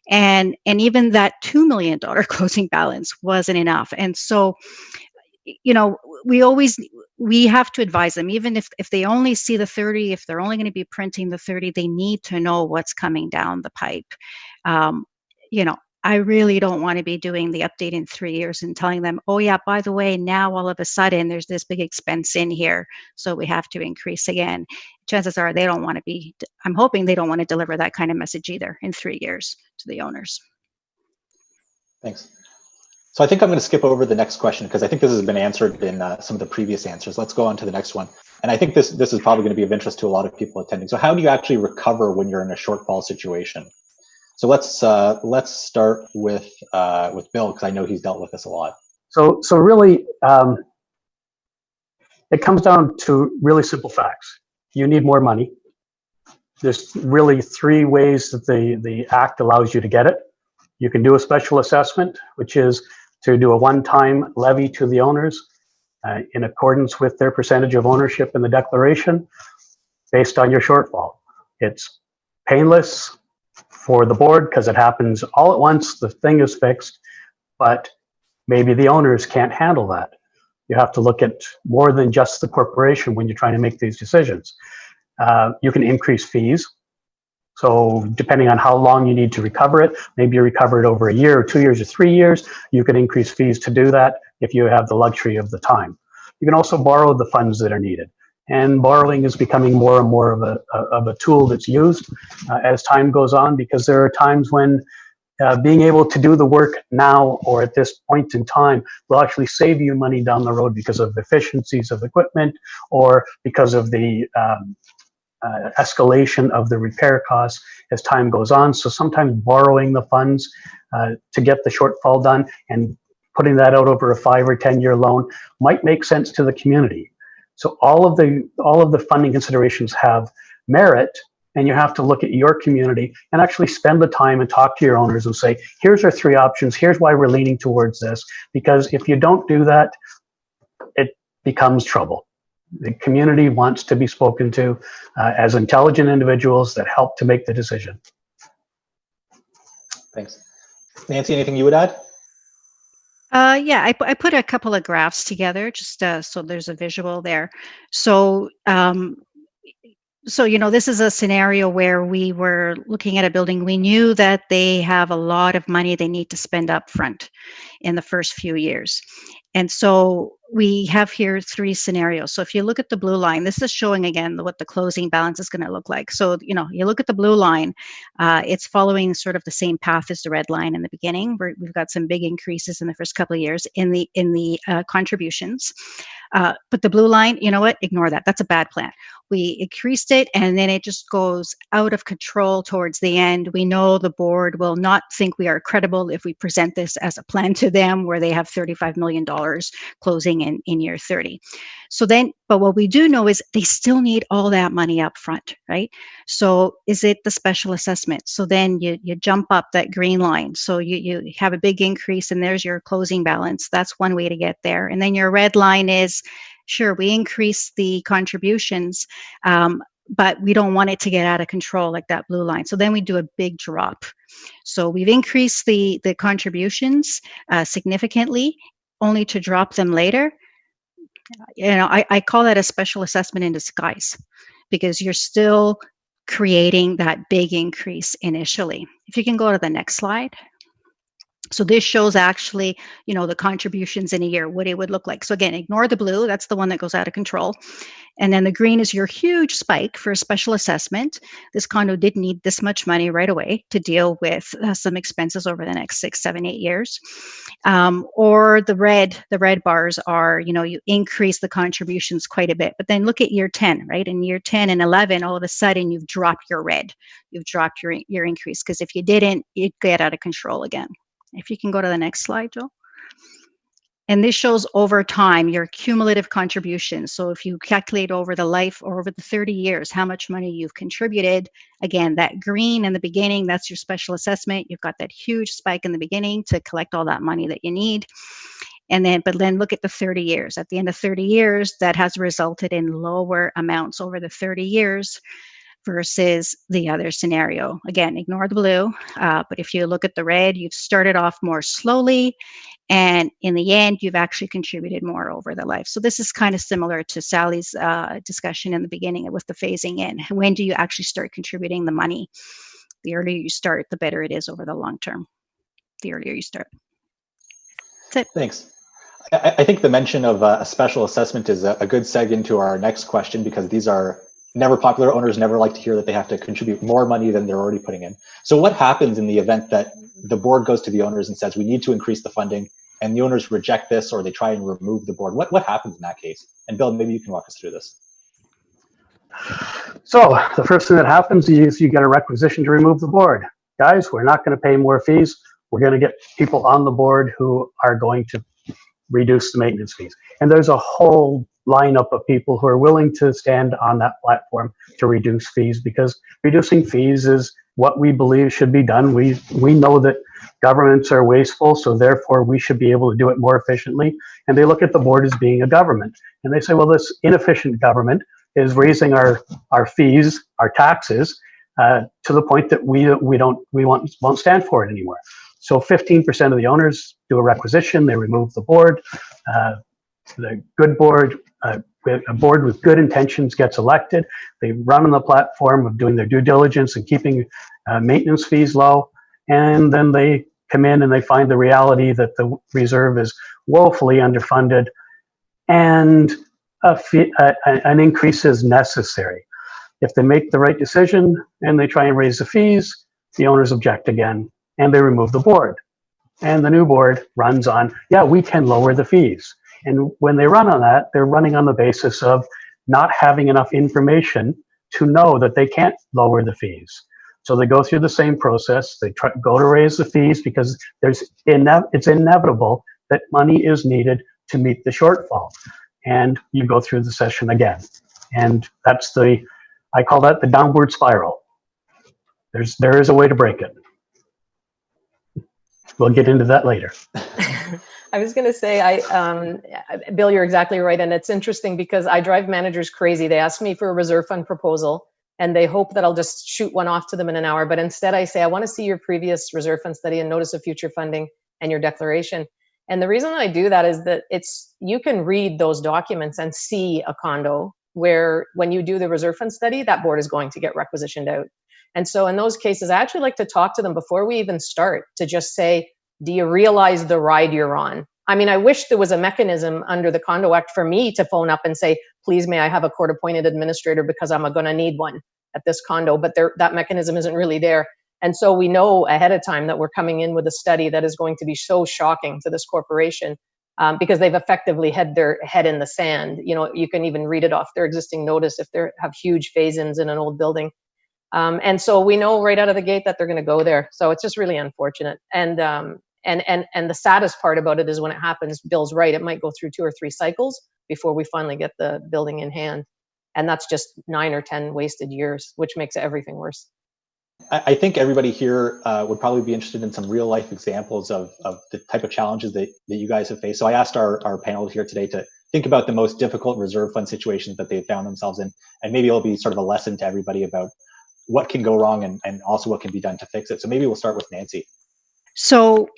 And even that $2 million closing balance wasn't enough. And so, we have to advise them, even if they only see the 30, if they're only going to be printing the 30, they need to know what's coming down the pipe. I really don't want to be doing the update in 3 years and telling them, oh yeah, by the way, now all of a sudden there's this big expense in here, so we have to increase again. Chances are they don't want to be, I'm hoping they don't want to deliver that kind of message either in 3 years to the owners. Thanks. So I think I'm going to skip over the next question because I think this has been answered in some of the previous answers. Let's go on to the next one. And I think this is probably going to be of interest to a lot of people attending. So how do you actually recover when you're in a shortfall situation? So let's start with Bill, because I know he's dealt with this a lot. So really, it comes down to really simple facts. You need more money. There's really 3 ways that the Act allows you to get it. You can do a special assessment, which is to do a one-time levy to the owners in accordance with their percentage of ownership in the declaration based on your shortfall. It's painless for the board because it happens all at once, the thing is fixed, but maybe the owners can't handle that. You have to look at more than just the corporation when you're trying to make these decisions. You can increase fees. So depending on how long you need to recover it, maybe you recover it over a year or 2 years or 3 years, you can increase fees to do that if you have the luxury of the time. You can also borrow the funds that are needed. And borrowing is becoming more and more of a tool that's used as time goes on, because there are times when being able to do the work now or at this point in time will actually save you money down the road because of efficiencies of equipment or because of the escalation of the repair costs as time goes on. So sometimes borrowing the funds to get the shortfall done and putting that out over a 5 or 10 year loan might make sense to the community. So all of the funding considerations have merit, and you have to look at your community and actually spend the time and talk to your owners and say, here's our 3 options, here's why we're leaning towards this. Because if you don't do that, it becomes trouble. The community wants to be spoken to as intelligent individuals that help to make the decision. Thanks. Nancy, anything you would add? Yeah, I put a couple of graphs together just so there's a visual there. So, this is a scenario where we were looking at a building. We knew that they have a lot of money they need to spend up front in the first few years. And so we have here 3 scenarios. So if you look at the blue line, this is showing again what the closing balance is going to look like. So, you look at the blue line, it's following sort of the same path as the red line in the beginning, where we've got some big increases in the first couple of years in the contributions. But the blue line, you know what? Ignore that. That's a bad plan. We increased it and then it just goes out of control towards the end. We know the board will not think we are credible if we present this as a plan to them where they have $35 million closing in year 30. So then, but what we do know is they still need all that money up front, right? So is it the special assessment? So then you jump up that green line. So you have a big increase and there's your closing balance. That's one way to get there. And then your red line is, sure, we increase the contributions, but we don't want it to get out of control like that blue line. So then we do a big drop. So we've increased the contributions significantly, only to drop them later. I call that a special assessment in disguise, because you're still creating that big increase initially. If you can go to the next slide. So this shows actually, the contributions in a year, what it would look like. So again, ignore the blue. That's the one that goes out of control. And then the green is your huge spike for a special assessment. This condo didn't need this much money right away to deal with some expenses over the next 6, 7, 8 years. Or the red bars are, you increase the contributions quite a bit. But then look at year 10, right? In year 10 and 11, all of a sudden you've dropped your red. You've dropped your increase, because if you didn't, you'd get out of control again. If you can go to the next slide, Joel. And this shows over time your cumulative contributions. So if you calculate over the life or over the 30 years, how much money you've contributed, again, that green in the beginning, that's your special assessment. You've got that huge spike in the beginning to collect all that money that you need. But then look at the 30 years. At the end of 30 years, that has resulted in lower amounts over the 30 years. Versus the other scenario. Again, ignore the blue, but if you look at the red, you've started off more slowly, and in the end, you've actually contributed more over the life. So this is kind of similar to Sally's discussion in the beginning with the phasing in. When do you actually start contributing the money? The earlier you start, the better it is over the long term. The earlier you start. That's it. Thanks. I think the mention of a special assessment is a good seg into our next question, because these are never popular. Owners never like to hear that they have to contribute more money than they're already putting in. So what happens in the event that the board goes to the owners and says, we need to increase the funding, and the owners reject this, or they try and remove the board? What happens in that case? And Bill, maybe you can walk us through this. So the first thing that happens is you get a requisition to remove the board. Guys, we're not going to pay more fees. We're going to get people on the board who are going to reduce the maintenance fees. And there's a whole lineup of people who are willing to stand on that platform to reduce fees, because reducing fees is what we believe should be done. We know that governments are wasteful, so therefore we should be able to do it more efficiently. And they look at the board as being a government. And they say, well, this inefficient government is raising our fees, our taxes, to the point that we won't stand for it anymore. So 15% of the owners do a requisition. They remove the board. The good board, a board with good intentions gets elected. They run on the platform of doing their due diligence and keeping maintenance fees low. And then they come in and they find the reality that the reserve is woefully underfunded and an increase is necessary. If they make the right decision and they try and raise the fees, the owners object again and they remove the board. And the new board runs on, yeah, we can lower the fees. And when they run on that, they're running on the basis of not having enough information to know that they can't lower the fees. So they go through the same process. They go to raise the fees because it's inevitable that money is needed to meet the shortfall. And you go through the session again. And that's I call that the downward spiral. There is a way to break it. We'll get into that later. I was going to say, Bill, you're exactly right. And it's interesting because I drive managers crazy. They ask me for a reserve fund proposal and they hope that I'll just shoot one off to them in an hour. But instead I say, I want to see your previous reserve fund study and notice of future funding and your declaration. And the reason I do that is that you can read those documents and see a condo where when you do the reserve fund study, that board is going to get requisitioned out. And so in those cases, I actually like to talk to them before we even start to just say, do you realize the ride you're on? I mean, I wish there was a mechanism under the Condo Act for me to phone up and say, please, may I have a court-appointed administrator because I'm going to need one at this condo, but that mechanism isn't really there. And so we know ahead of time that we're coming in with a study that is going to be so shocking to this corporation because they've effectively had their head in the sand. You know, you can even read it off their existing notice if they have huge phase-ins in an old building. And so we know right out of the gate that they're going to go there. So it's just really unfortunate. And the saddest part about it is when it happens, Bill's right, it might go through 2 or 3 cycles before we finally get the building in hand. And that's just 9 or 10 wasted years, which makes everything worse. I think everybody here would probably be interested in some real life examples of the type of challenges that you guys have faced. So I asked our panel here today to think about the most difficult reserve fund situations that they've found themselves in. And maybe it'll be sort of a lesson to everybody about what can go wrong and also what can be done to fix it. So maybe we'll start with Nancy. So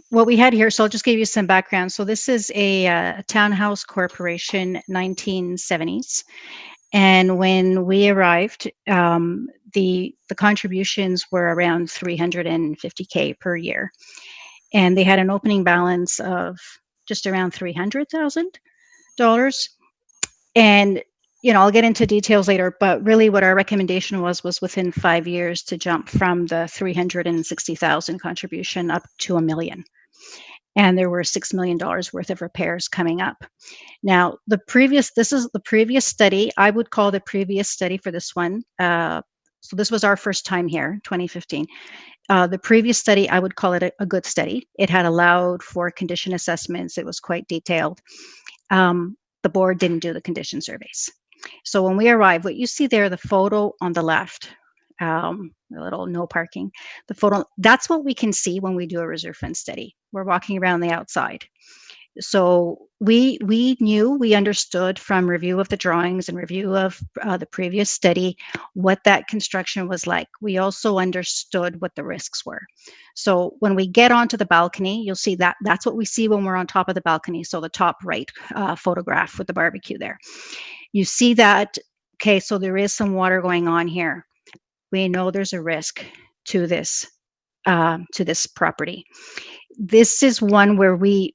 what we had here, so I'll just give you some background. So this is a townhouse corporation, 1970s. And when we arrived, the contributions were around $350K per year. And they had an opening balance of just around $300,000. And, you know, I'll get into details later, but really what our recommendation was within 5 years to jump from the 360,000 contribution up to $1 million. And there were $6 million worth of repairs coming up. Now, this is the previous study. I would call the previous study for this one. So this was our first time here, 2015. The previous study, I would call it a good study. It had allowed for condition assessments. It was quite detailed. The board didn't do the condition surveys. So when we arrived, what you see there, the photo on the left, a little no parking, the photo, that's what we can see when we do a reserve fund study. We're walking around the outside. So we understood from review of the drawings and review of the previous study what that construction was like. We also understood what the risks were. So when we get onto the balcony, you'll see that that's what we see when we're on top of the balcony. So the top right photograph with the barbecue there. You see that, okay, so there is some water going on here. We know there's a risk to this property. This is one where we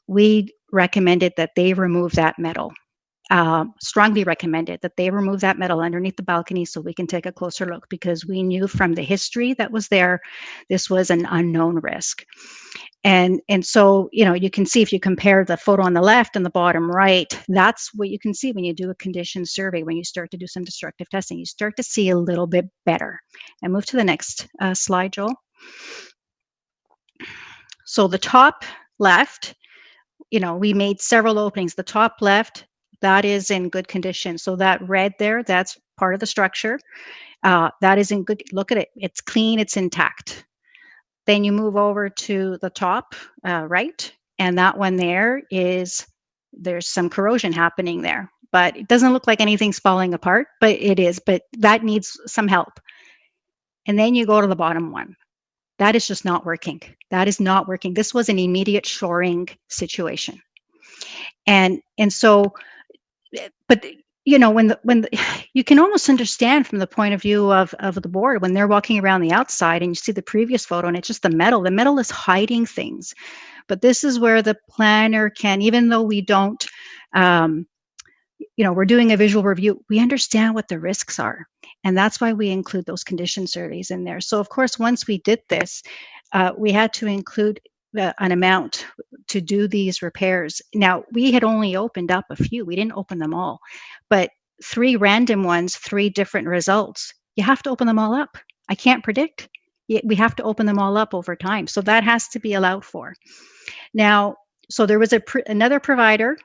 recommended that they remove that metal. Strongly recommended that they remove that metal underneath the balcony so we can take a closer look, because we knew from the history that was there, this was an unknown risk. And so, you know, you can see if you compare the photo on the left and the bottom right, that's what you can see when you do a condition survey, when you start to do some destructive testing, you start to see a little bit better. And move to the next slide, Joel. So the top left, you know, we made several openings. The top left, that is in good condition. So that red there, that's part of the structure. That is in good, look at it. It's clean, it's intact. Then you move over to the top right, and that one there's some corrosion happening there, but it doesn't look like anything's falling apart, but it is, but that needs some help. and then you go to the bottom one. That is just not working. That is not working. This was an immediate shoring situation. And so, but you know, when you can almost understand from the point of view of the board, when they're walking around the outside and you see the previous photo and it's just the metal is hiding things. But this is where the planner can, even though we don't, we're doing a visual review, we understand what the risks are. And that's why we include those condition surveys in there. So of course, once we did this, we had to include an amount to do these repairs. Now, we had only opened up a few. We didn't open them all. But 3 random ones, 3 different results. You have to open them all up. I can't predict. We have to open them all up over time. So that has to be allowed for. Now, so there was another provider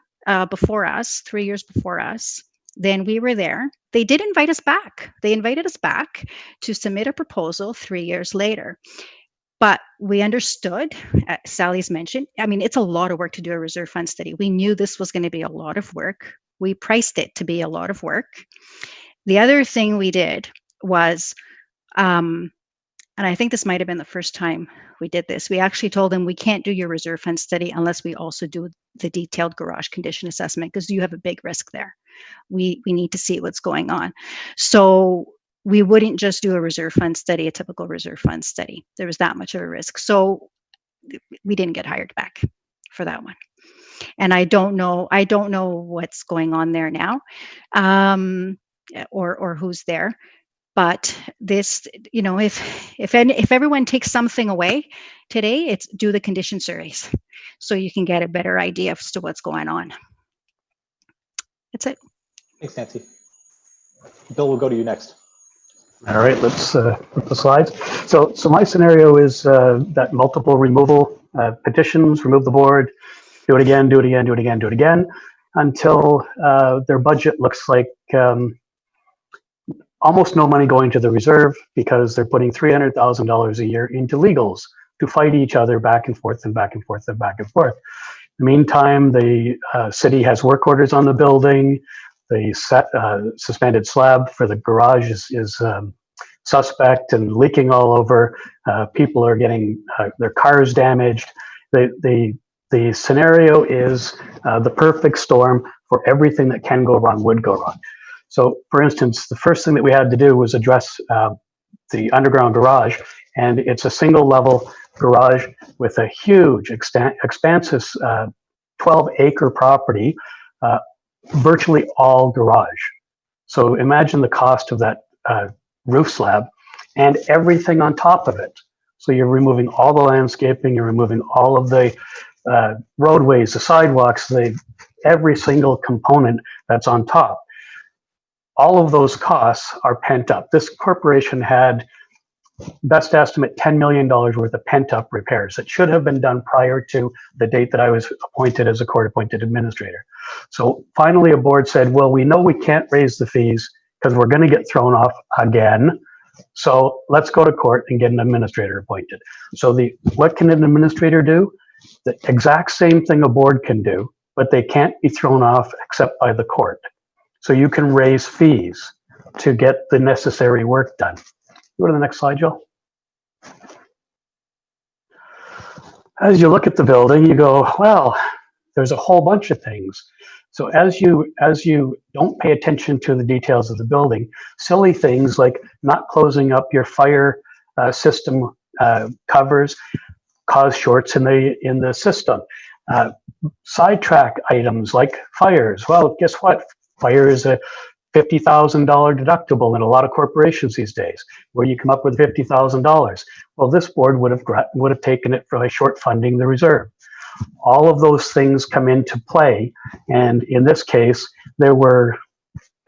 before us, 3 years before us. Then we were there. They did invite us back. They invited us back to submit a proposal 3 years later. But we understood, Sally's mentioned, I mean, it's a lot of work to do a reserve fund study. We knew this was going to be a lot of work. We priced it to be a lot of work. The other thing we did was, and I think this might have been the first time we did this, we actually told them we can't do your reserve fund study unless we also do the detailed garage condition assessment, because you have a big risk there. We need to see what's going on. So we wouldn't just do a reserve fund study, a typical reserve fund study. There was that much of a risk. So we didn't get hired back for that one. And I don't know what's going on there now, or who's there. But this, you know, if everyone takes something away today, it's do the condition surveys, so you can get a better idea as to what's going on. That's it. Thanks, Nancy. Bill, we'll go to you next. All right, let's put the slides. So my scenario is that multiple removal petitions, remove the board, do it again, do it again, do it again, do it again, until their budget looks like almost no money going to the reserve, because they're putting $300,000 a year into legals to fight each other back and forth and back and forth and back and forth. In the meantime, the city has work orders on the building. The suspended slab for the garage is suspect and leaking all over. People are getting their cars damaged. The scenario is the perfect storm for everything that can go wrong, would go wrong. So, for instance, the first thing that we had to do was address the underground garage, and it's a single level garage with a huge expansive 12-acre property, virtually all garage. So imagine the cost of that roof slab and everything on top of it. So you're removing all the landscaping, you're removing all of the roadways, the sidewalks, every single component that's on top. All of those costs are pent up. This corporation had, best estimate, $10 million worth of pent up repairs that should have been done prior to the date that I was appointed as a court appointed administrator. So finally a board said, well, we know we can't raise the fees because we're going to get thrown off again. So let's go to court and get an administrator appointed. So what can an administrator do? The exact same thing a board can do, but they can't be thrown off except by the court. So you can raise fees to get the necessary work done. Go to the next slide, Joe. As you look at the building, you go, well, there's a whole bunch of things. So as you don't pay attention to the details of the building, silly things like not closing up your fire system covers cause shorts in the system. Sidetrack items like fires. Well, guess what? Fire is a $50,000 deductible in a lot of corporations these days, where you come up with $50,000. Well, this board would have taken it for short funding the reserve. All of those things come into play, and in this case, there were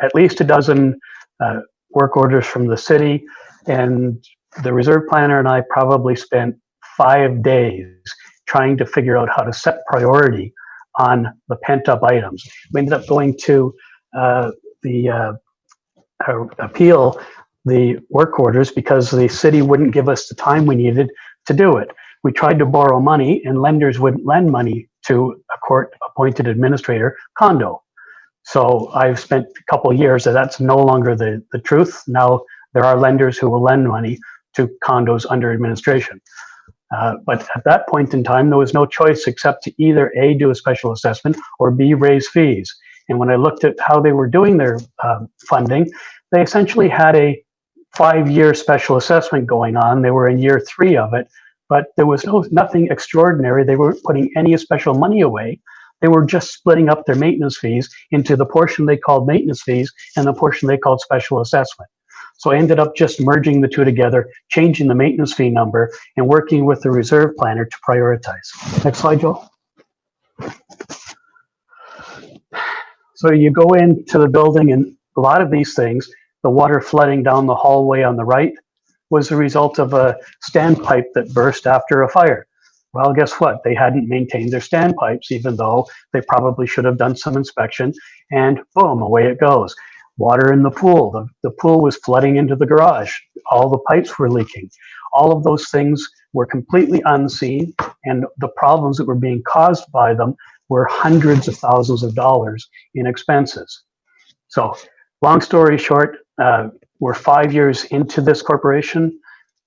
at least a dozen work orders from the city, and the reserve planner and I probably spent 5 days trying to figure out how to set priority on the pent-up items. We ended up going to appeal the work orders because the city wouldn't give us the time we needed to do it. We tried to borrow money, and lenders wouldn't lend money to a court-appointed administrator condo. So I've spent a couple of years, that's no longer the truth. Now there are lenders who will lend money, to condos under administration. But at that point in time, there was no choice except to either A, do a special assessment, or B, raise fees. And when I looked at how they were doing their funding, they essentially had a 5-year special assessment going on. They were in year 3 of it, but there was nothing extraordinary. They weren't putting any special money away. They were just splitting up their maintenance fees into the portion they called maintenance fees and the portion they called special assessment. So I ended up just merging the two together, changing the maintenance fee number, and working with the reserve planner to prioritize. Next slide, Joel. So you go into the building, and a lot of these things, the water flooding down the hallway on the right was the result of a standpipe that burst after a fire. Well, guess what? They hadn't maintained their standpipes, even though they probably should have done some inspection, and boom, away it goes. Water in the pool. The pool was flooding into the garage. All the pipes were leaking. All of those things were completely unseen, and the problems that were being caused by them were hundreds of thousands of dollars in expenses. So, long story short, we're 5 years into this corporation.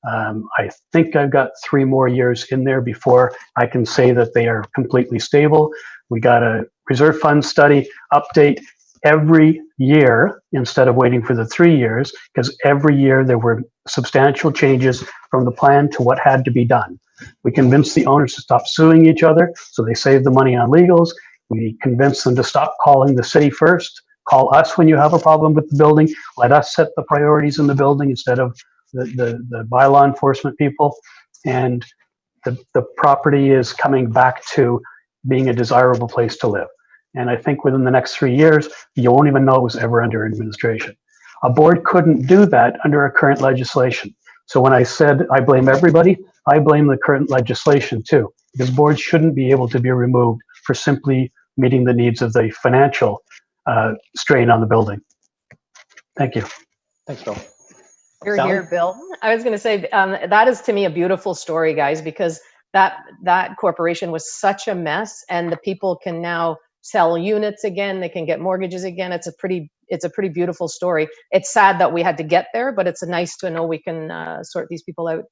I think I've got 3 more years in there before I can say that they are completely stable. We got a reserve fund study update every year instead of waiting for the 3 years, because every year there were substantial changes from the plan to what had to be done. We convinced the owners to stop suing each other, so they saved the money on legals. We convinced them to stop calling the city first. Call us when you have a problem with the building. Let us set the priorities in the building instead of the bylaw enforcement people. And the property is coming back to being a desirable place to live. And I think within the next 3 years, you won't even know it was ever under administration. A board couldn't do that under our current legislation. So when I said I blame everybody, I blame the current legislation too, because boards shouldn't be able to be removed for simply meeting the needs of the financial strain on the building. Thank you. Thanks, Bill. You're Sally? here, Bill. I was going to say that is to me a beautiful story, guys, because that corporation was such a mess, and the people can now sell units again. They can get mortgages again. It's a pretty beautiful story. It's sad that we had to get there, but it's nice to know we can sort these people out.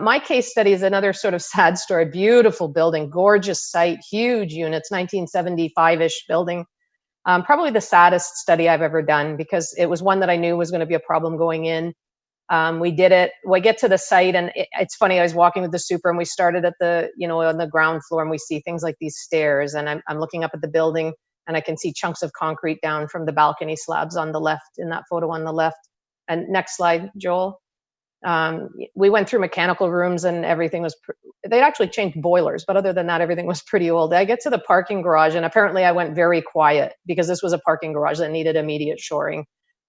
My case study is another sort of sad story. Beautiful building, gorgeous site, huge units, 1975-ish building. Probably the saddest study I've ever done, because it was one that I knew was going to be a problem going in. We did it. We get to the site, and it's funny. I was walking with the super, and we started at on the ground floor, and we see things like these stairs. And I'm looking up at the building, and I can see chunks of concrete down from the balcony slabs on the left in that photo on the left. And next slide, Joel. We went through mechanical rooms, and everything was. They'd actually changed boilers, but other than that, everything was pretty old. I get to the parking garage, and apparently I went very quiet because this was a parking garage that needed immediate shoring.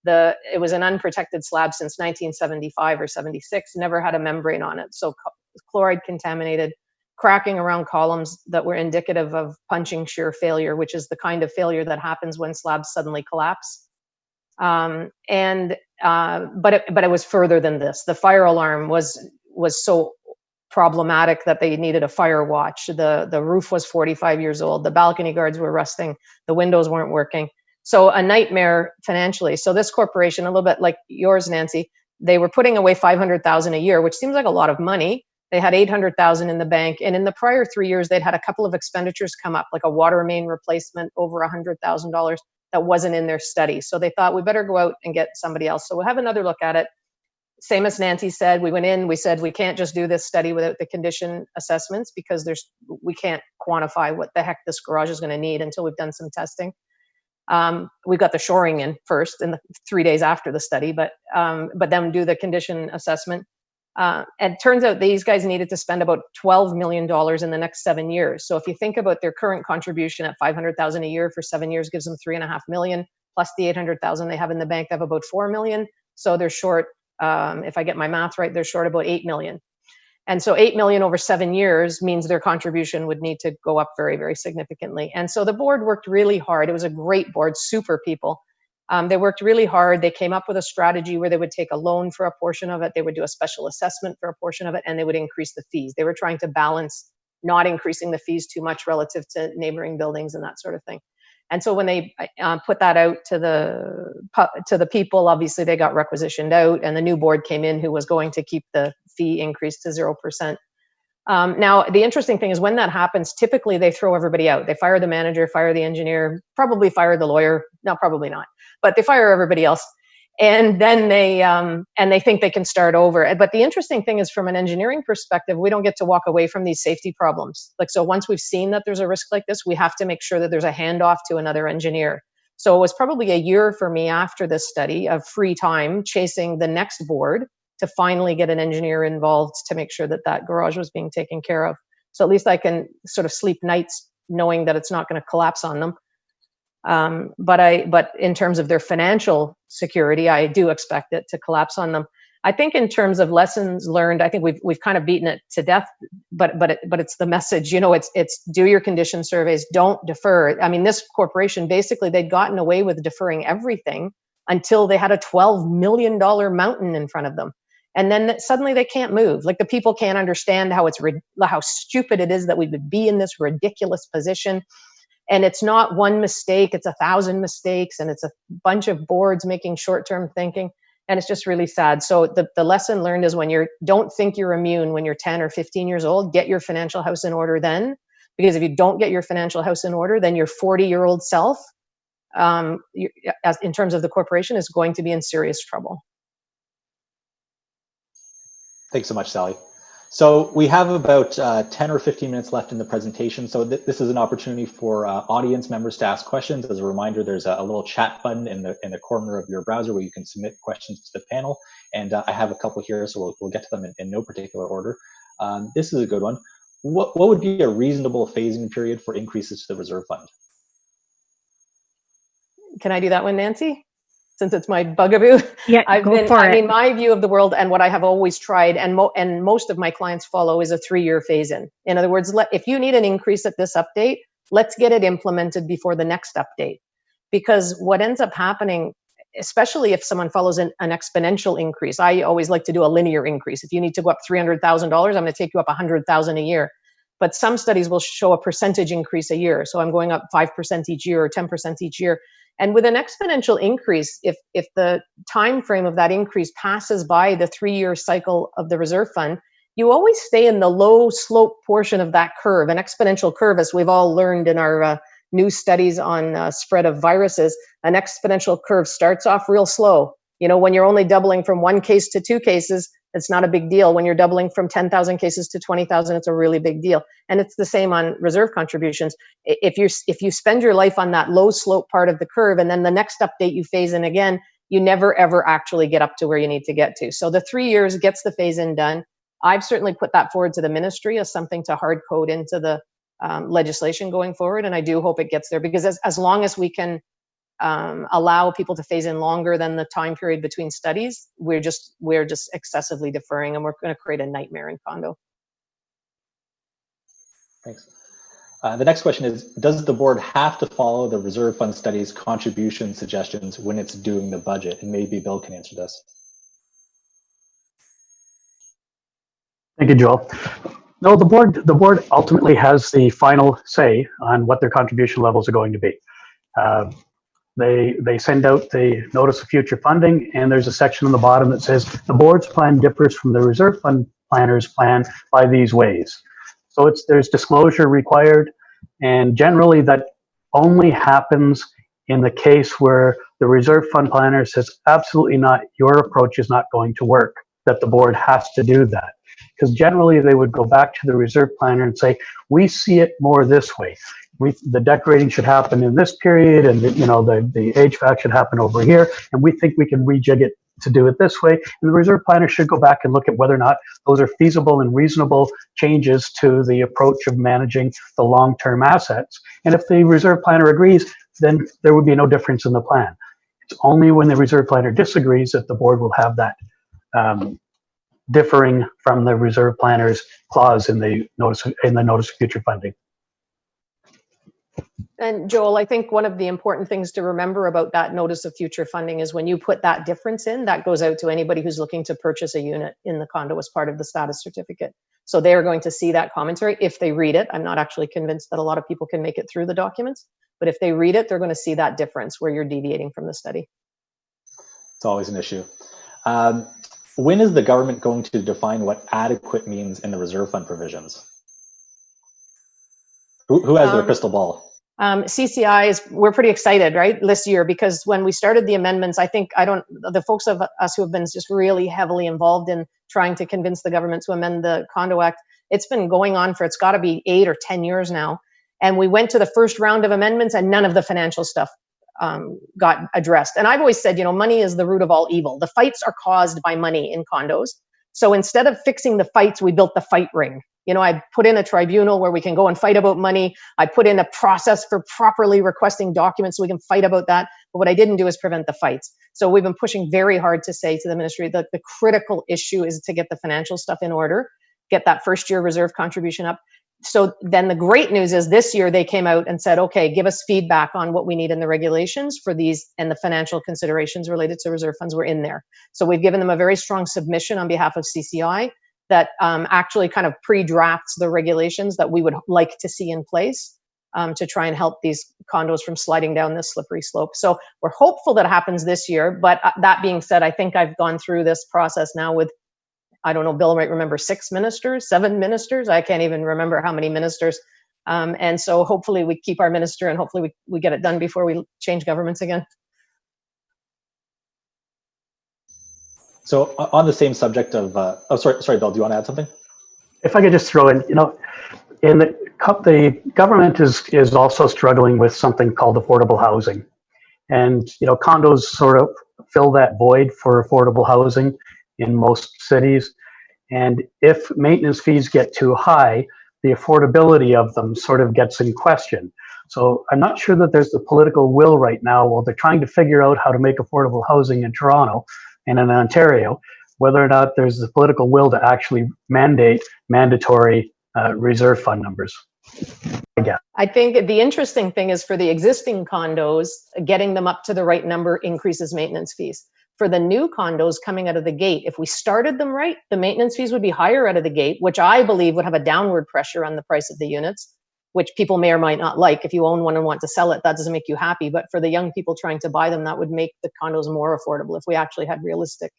It was an unprotected slab since 1975 or 76, never had a membrane on it. So chloride contaminated, cracking around columns that were indicative of punching shear failure, which is the kind of failure that happens when slabs suddenly collapse. But it was further than this. The fire alarm was so problematic that they needed a fire watch. The roof was 45 years old. The balcony guards were rusting. The windows weren't working. So a nightmare financially. So this corporation, a little bit like yours, Nancy, they were putting away $500,000 a year, which seems like a lot of money. They had $800,000 in the bank. And in the prior 3 years, they'd had a couple of expenditures come up, like a water main replacement over $100,000 that wasn't in their study. So they thought we better go out and get somebody else. So we'll have another look at it. Same as Nancy said, we went in, we said, we can't just do this study without the condition assessments, because we can't quantify what the heck this garage is going to need until we've done some testing. We got the shoring in first in the 3 days after the study, but then do the condition assessment. And it turns out these guys needed to spend about $12 million in the next 7 years. So if you think about their current contribution at $500,000 a year for 7 years gives them $3.5 million, plus the $800,000 they have in the bank, they have about $4 million. So they're short, if I get my math right, they're short about $8 million. And so $8 million over 7 years means their contribution would need to go up very, very significantly. And so the board worked really hard. It was a great board, super people. They worked really hard. They came up with a strategy where they would take a loan for a portion of it. They would do a special assessment for a portion of it, and they would increase the fees. They were trying to balance not increasing the fees too much relative to neighboring buildings and that sort of thing. And so when they put that out to the people, obviously they got requisitioned out, and the new board came in who was going to keep the fee increase to 0%. Now, the interesting thing is when that happens, typically they throw everybody out. They fire the manager, fire the engineer, probably fire the lawyer. No, probably not, but they fire everybody else. And then they think they can start over. But the interesting thing is, from an engineering perspective, we don't get to walk away from these safety problems. Like, so once we've seen that there's a risk like this, we have to make sure that there's a handoff to another engineer. So it was probably a year for me after this study of free time chasing the next board to finally get an engineer involved to make sure that that garage was being taken care of. So at least I can sort of sleep nights knowing that it's not going to collapse on them. But in terms of their financial security, I do expect it to collapse on them. I think in terms of lessons learned, I think we've kind of beaten it to death, but it's the message, it's do your condition surveys, don't defer. I mean, this corporation, basically they'd gotten away with deferring everything until they had a $12 million mountain in front of them. And then suddenly they can't move. Like, the people can't understand how stupid it is that we would be in this ridiculous position. And it's not one mistake, it's 1,000 mistakes, and it's a bunch of boards making short-term thinking. And it's just really sad. So the lesson learned is don't think you're immune when you're 10 or 15 years old. Get your financial house in order then. Because if you don't get your financial house in order, then your 40-year-old self, in terms of the corporation, is going to be in serious trouble. Thanks so much, Sally. So we have about 10 or 15 minutes left in the presentation. So this is an opportunity for audience members to ask questions. As a reminder, there's a little chat button in the corner of your browser where you can submit questions to the panel. And I have a couple here, so we'll get to them in no particular order. This is a good one. What would be a reasonable phasing period for increases to the reserve fund? Can I do that one, Nancy? Since it's my bugaboo. Yeah, I mean, my view of the world and what I have always tried, and most of my clients follow, is a 3-year phase-in. In other words, if you need an increase at this update, let's get it implemented before the next update. Because what ends up happening, especially if someone follows an exponential increase, I always like to do a linear increase. If you need to go up $300,000, I'm going to take you up $100,000 a year. But some studies will show a percentage increase a year. So I'm going up 5% each year or 10% each year. And with an exponential increase, if the time frame of that increase passes by the 3-year cycle of the reserve fund, you always stay in the low slope portion of that curve. An exponential curve, as we've all learned in our new studies on spread of viruses, an exponential curve starts off real slow. When you're only doubling from 1 case to 2 cases, it's not a big deal. When you're doubling from 10,000 cases to 20,000, it's a really big deal. And it's the same on reserve contributions. If you spend your life on that low slope part of the curve, and then the next update you phase in again, you never ever actually get up to where you need to get to. So the 3 years gets the phase in done. I've certainly put that forward to the ministry as something to hard code into the legislation going forward. And I do hope it gets there, because as long as we can allow people to phase in longer than the time period between studies, we're just excessively deferring, and we're going to create a nightmare in condo. Thanks. The next question is, does the board have to follow the reserve fund study's contribution suggestions when it's doing the budget? And maybe Bill can answer this. Thank you, Joel. No, the board ultimately has the final say on what their contribution levels are going to be. They send out the notice of future funding, and there's a section on the bottom that says the board's plan differs from the reserve fund planner's plan by these ways. So there's disclosure required, and generally that only happens in the case where the reserve fund planner says absolutely not, your approach is not going to work, that the board has to do that. Because generally they would go back to the reserve planner and say, we see it more this way. The decorating should happen in this period, and the HVAC should happen over here, and we think we can rejig it to do it this way. And the reserve planner should go back and look at whether or not those are feasible and reasonable changes to the approach of managing the long-term assets. And if the reserve planner agrees, then there would be no difference in the plan. It's only when the reserve planner disagrees that the board will have that differing from the reserve planner's clause in the notice of future funding. And Joel, I think one of the important things to remember about that notice of future funding is when you put that difference in, that goes out to anybody who's looking to purchase a unit in the condo as part of the status certificate. So they're going to see that commentary if they read it. I'm not actually convinced that a lot of people can make it through the documents, but if they read it, they're going to see that difference where you're deviating from the study. It's always an issue. When is the government going to define what adequate means in the reserve fund provisions? Who has their crystal ball? CCI we're pretty excited, right, this year, because when we started the amendments, the folks of us who have been just really heavily involved in trying to convince the government to amend the Condo Act, it's been going on for, it's got to be 8 or 10 years now. And we went to the first round of amendments and none of the financial stuff got addressed. And I've always said, money is the root of all evil. The fights are caused by money in condos. So instead of fixing the fights, we built the fight ring. I put in a tribunal where we can go and fight about money. I put in a process for properly requesting documents so we can fight about that. But what I didn't do is prevent the fights. So we've been pushing very hard to say to the ministry that the critical issue is to get the financial stuff in order, get that first year reserve contribution up. So then the great news is this year they came out and said, okay, give us feedback on what we need in the regulations for these, and the financial considerations related to reserve funds were in there. So we've given them a very strong submission on behalf of CCI that actually kind of pre-drafts the regulations that we would like to see in place to try and help these condos from sliding down this slippery slope. So we're hopeful that happens this year. But that being said, I think I've gone through this process now with, I don't know, Bill might remember 6 ministers, 7 ministers. I can't even remember how many ministers. And so hopefully we keep our minister and hopefully we get it done before we change governments again. So on the same subject of, sorry, Bill, do you want to add something? If I could just throw in, in the government is also struggling with something called affordable housing. And, condos sort of fill that void for affordable housing in most cities. And if maintenance fees get too high, the affordability of them sort of gets in question. So I'm not sure that there's the political will right now while they're trying to figure out how to make affordable housing in Toronto and in Ontario, whether or not there's the political will to actually mandate mandatory reserve fund numbers. Again, I think the interesting thing is for the existing condos, getting them up to the right number increases maintenance fees. For the new condos coming out of the gate, if we started them right, the maintenance fees would be higher out of the gate, which I believe would have a downward pressure on the price of the units, which people may or might not like. If you own one and want to sell it, that doesn't make you happy. But for the young people trying to buy them, that would make the condos more affordable if we actually had realistic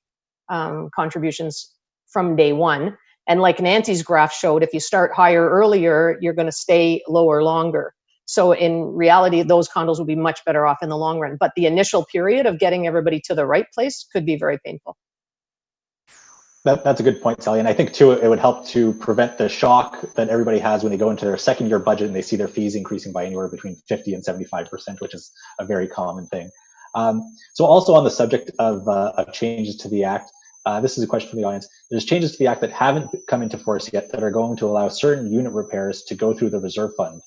contributions from day one. And like Nancy's graph showed, if you start higher earlier, you're going to stay lower longer. So in reality, those condos will be much better off in the long run. But the initial period of getting everybody to the right place could be very painful. That's a good point, Sally. And I think, too, it would help to prevent the shock that everybody has when they go into their second year budget and they see their fees increasing by anywhere between 50 and 75%, which is a very common thing. So also on the subject of changes to the Act, this is a question from the audience. There's changes to the Act that haven't come into force yet that are going to allow certain unit repairs to go through the reserve fund.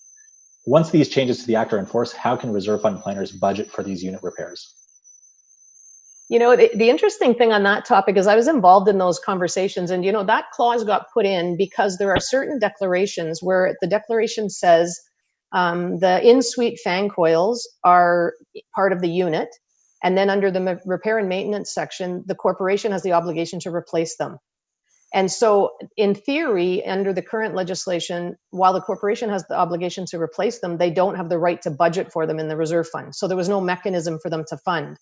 Once these changes to the Act are enforced, how can reserve fund planners budget for these unit repairs? The interesting thing on that topic is I was involved in those conversations, and, that clause got put in because there are certain declarations where the declaration says the in-suite fan coils are part of the unit. And then under the repair and maintenance section, the corporation has the obligation to replace them. And so in theory, under the current legislation, while the corporation has the obligation to replace them, they don't have the right to budget for them in the reserve fund. So there was no mechanism for them to fund.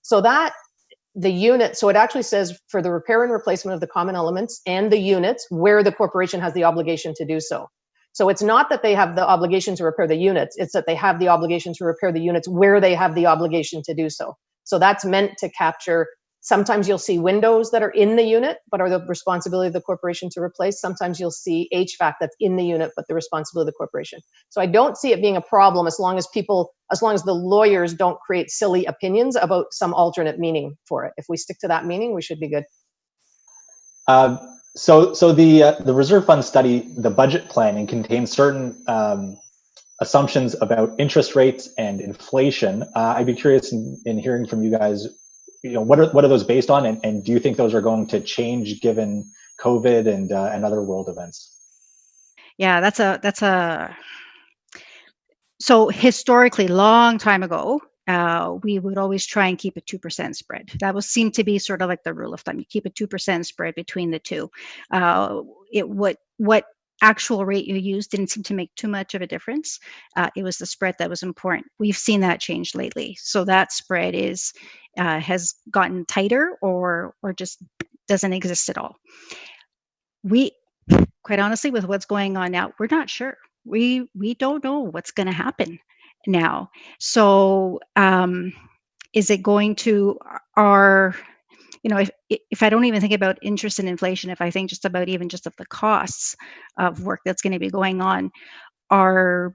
So so it actually says for the repair and replacement of the common elements and the units where the corporation has the obligation to do so. So it's not that they have the obligation to repair the units, it's that they have the obligation to repair the units where they have the obligation to do so. So that's meant to capture, sometimes you'll see windows that are in the unit, but are the responsibility of the corporation to replace. Sometimes you'll see HVAC that's in the unit, but the responsibility of the corporation. So I don't see it being a problem as long as the lawyers don't create silly opinions about some alternate meaning for it. If we stick to that meaning, we should be good. So the reserve fund study, the budget planning, contains certain assumptions about interest rates and inflation. I'd be curious in hearing from you guys, what are those based on, and do you think those are going to change given COVID and other world events? Yeah, that's a So historically, long time ago, we would always try and keep a 2% spread. That would seem to be sort of like the rule of thumb. You keep a 2% spread between the two. What actual rate you used didn't seem to make too much of a difference. It was the spread that was important. We've seen that change lately. So that spread has gotten tighter or just doesn't exist at all. We, quite honestly, with what's going on now, we're not sure. We don't know what's going to happen now. So is it going to our, if I don't even think about interest and inflation, if I think just about even just of the costs of work that's going to be going on, are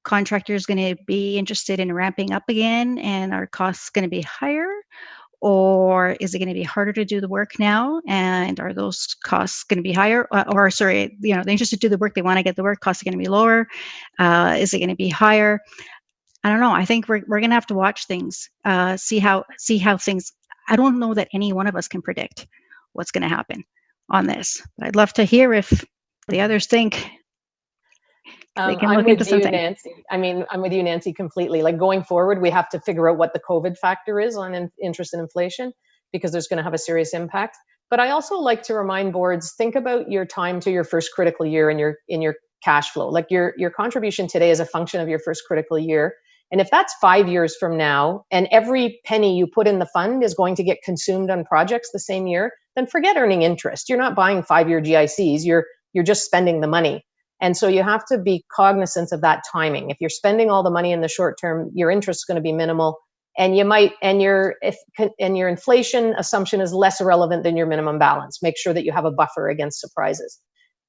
contractors going to be interested in ramping up again, and are costs going to be higher? Or is it going to be harder to do the work now? And are those costs going to be higher? Or sorry, they're interested to do the work, they want to get the work, costs are going to be lower. Is it going to be higher? I don't know. I think we're going to have to watch things, see how things. I don't know that any one of us can predict what's going to happen on this. But I'd love to hear if the others think they can look into something. Nancy. I'm with you, Nancy, completely. Like, going forward, we have to figure out what the COVID factor is on interest and inflation, because there's going to have a serious impact. But I also like to remind boards, think about your time to your first critical year in your cash flow. Like, your contribution today is a function of your first critical year. And if that's 5 years from now, and every penny you put in the fund is going to get consumed on projects the same year, then forget earning interest. You're not buying 5-year GICs. You're just spending the money. And so you have to be cognizant of that timing. If you're spending all the money in the short term, your interest is going to be minimal, and your inflation assumption is less relevant than your minimum balance. Make sure that you have a buffer against surprises.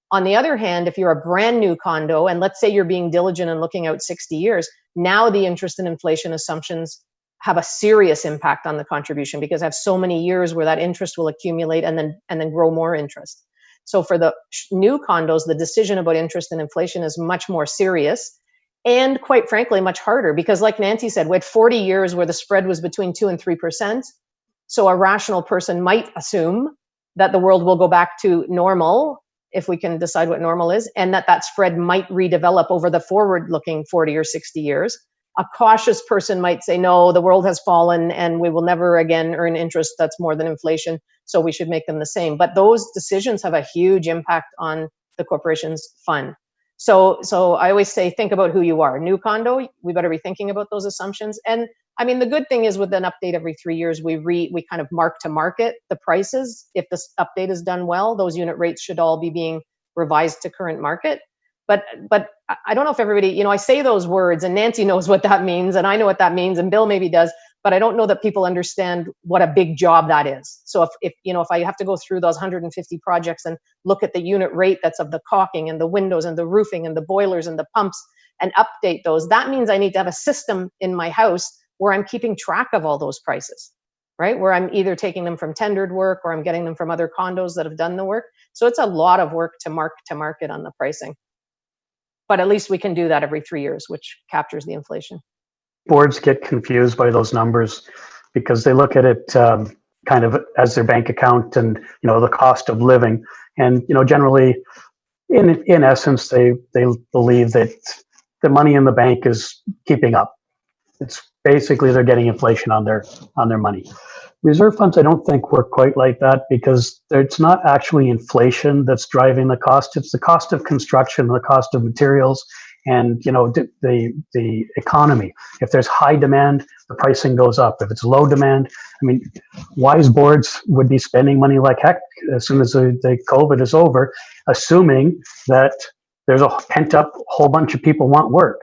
On the other hand, if you're a brand new condo, and let's say you're being diligent and looking out 60 years, now the interest and inflation assumptions have a serious impact on the contribution, because I have so many years where that interest will accumulate and then grow more interest. So for the new condos, the decision about interest and inflation is much more serious, and quite frankly, much harder, because like Nancy said, we had 40 years where the spread was between 2 and 3%. So a rational person might assume that the world will go back to normal, if we can decide what normal is, and that spread might redevelop over the forward-looking 40 or 60 years. A cautious person might say, no, the world has fallen and we will never again earn interest that's more than inflation, so we should make them the same. But those decisions have a huge impact on the corporation's fund. So I always say, think about who you are. New condo, we better be thinking about those assumptions. And the good thing is, with an update every 3 years, we kind of mark to market the prices. If this update is done well, those unit rates should all be being revised to current market. But I don't know if everybody, I say those words, and Nancy knows what that means, and I know what that means, and Bill maybe does, but I don't know that people understand what a big job that is. So if I have to go through those 150 projects and look at the unit rate that's of the caulking and the windows and the roofing and the boilers and the pumps, and update those, that means I need to have a system in my house where I'm keeping track of all those prices, right? Where I'm either taking them from tendered work, or I'm getting them from other condos that have done the work. So it's a lot of work to market on the pricing. But at least we can do that every 3 years, which captures the inflation. Boards get confused by those numbers because they look at it kind of as their bank account and the cost of living, and generally, in essence, they believe that the money in the bank is keeping up. It's basically they're getting inflation on their money. Reserve funds, I don't think, work quite like that, because it's not actually inflation that's driving the cost. It's the cost of construction, the cost of materials, and the economy. If there's high demand, the pricing goes up. If it's low demand, wise boards would be spending money like heck as soon as the COVID is over, assuming that there's a pent up whole bunch of people want work.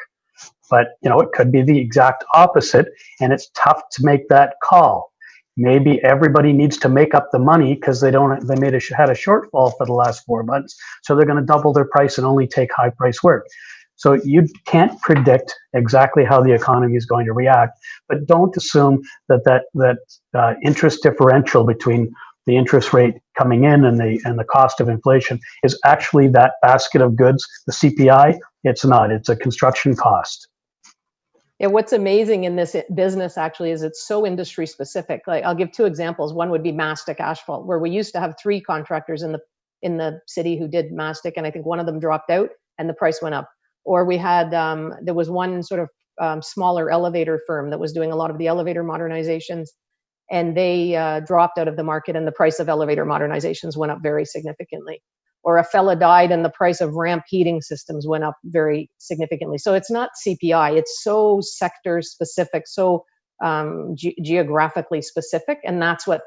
But it could be the exact opposite, and it's tough to make that call. Maybe everybody needs to make up the money because they had a shortfall for the last 4 months, so they're going to double their price and only take high price work. So you can't predict exactly how the economy is going to react, but don't assume that interest differential between the interest rate coming in and the cost of inflation is actually that basket of goods, the CPI. It's not. It's a construction cost. Yeah, what's amazing in this business actually is it's so industry specific. Like, I'll give 2 examples. One would be mastic asphalt, where we used to have 3 contractors in the city who did mastic, and I think one of them dropped out and the price went up. Or we had, there was one sort of smaller elevator firm that was doing a lot of the elevator modernizations, and they dropped out of the market, and the price of elevator modernizations went up very significantly. Or a fella died and the price of ramp heating systems went up very significantly. So it's not CPI, it's so sector specific, so geographically specific. And that's what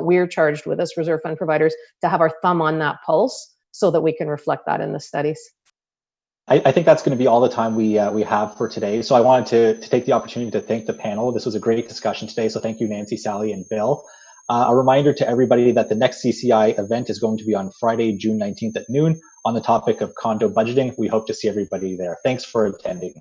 we're charged with as reserve fund providers, to have our thumb on that pulse so that we can reflect that in the studies. I think that's going to be all the time we have for today. So I wanted to take the opportunity to thank the panel. This was a great discussion today. So thank you, Nancy, Sally, and Bill. A reminder to everybody that the next CCI event is going to be on Friday, June 19th at noon on the topic of condo budgeting. We hope to see everybody there. Thanks for attending.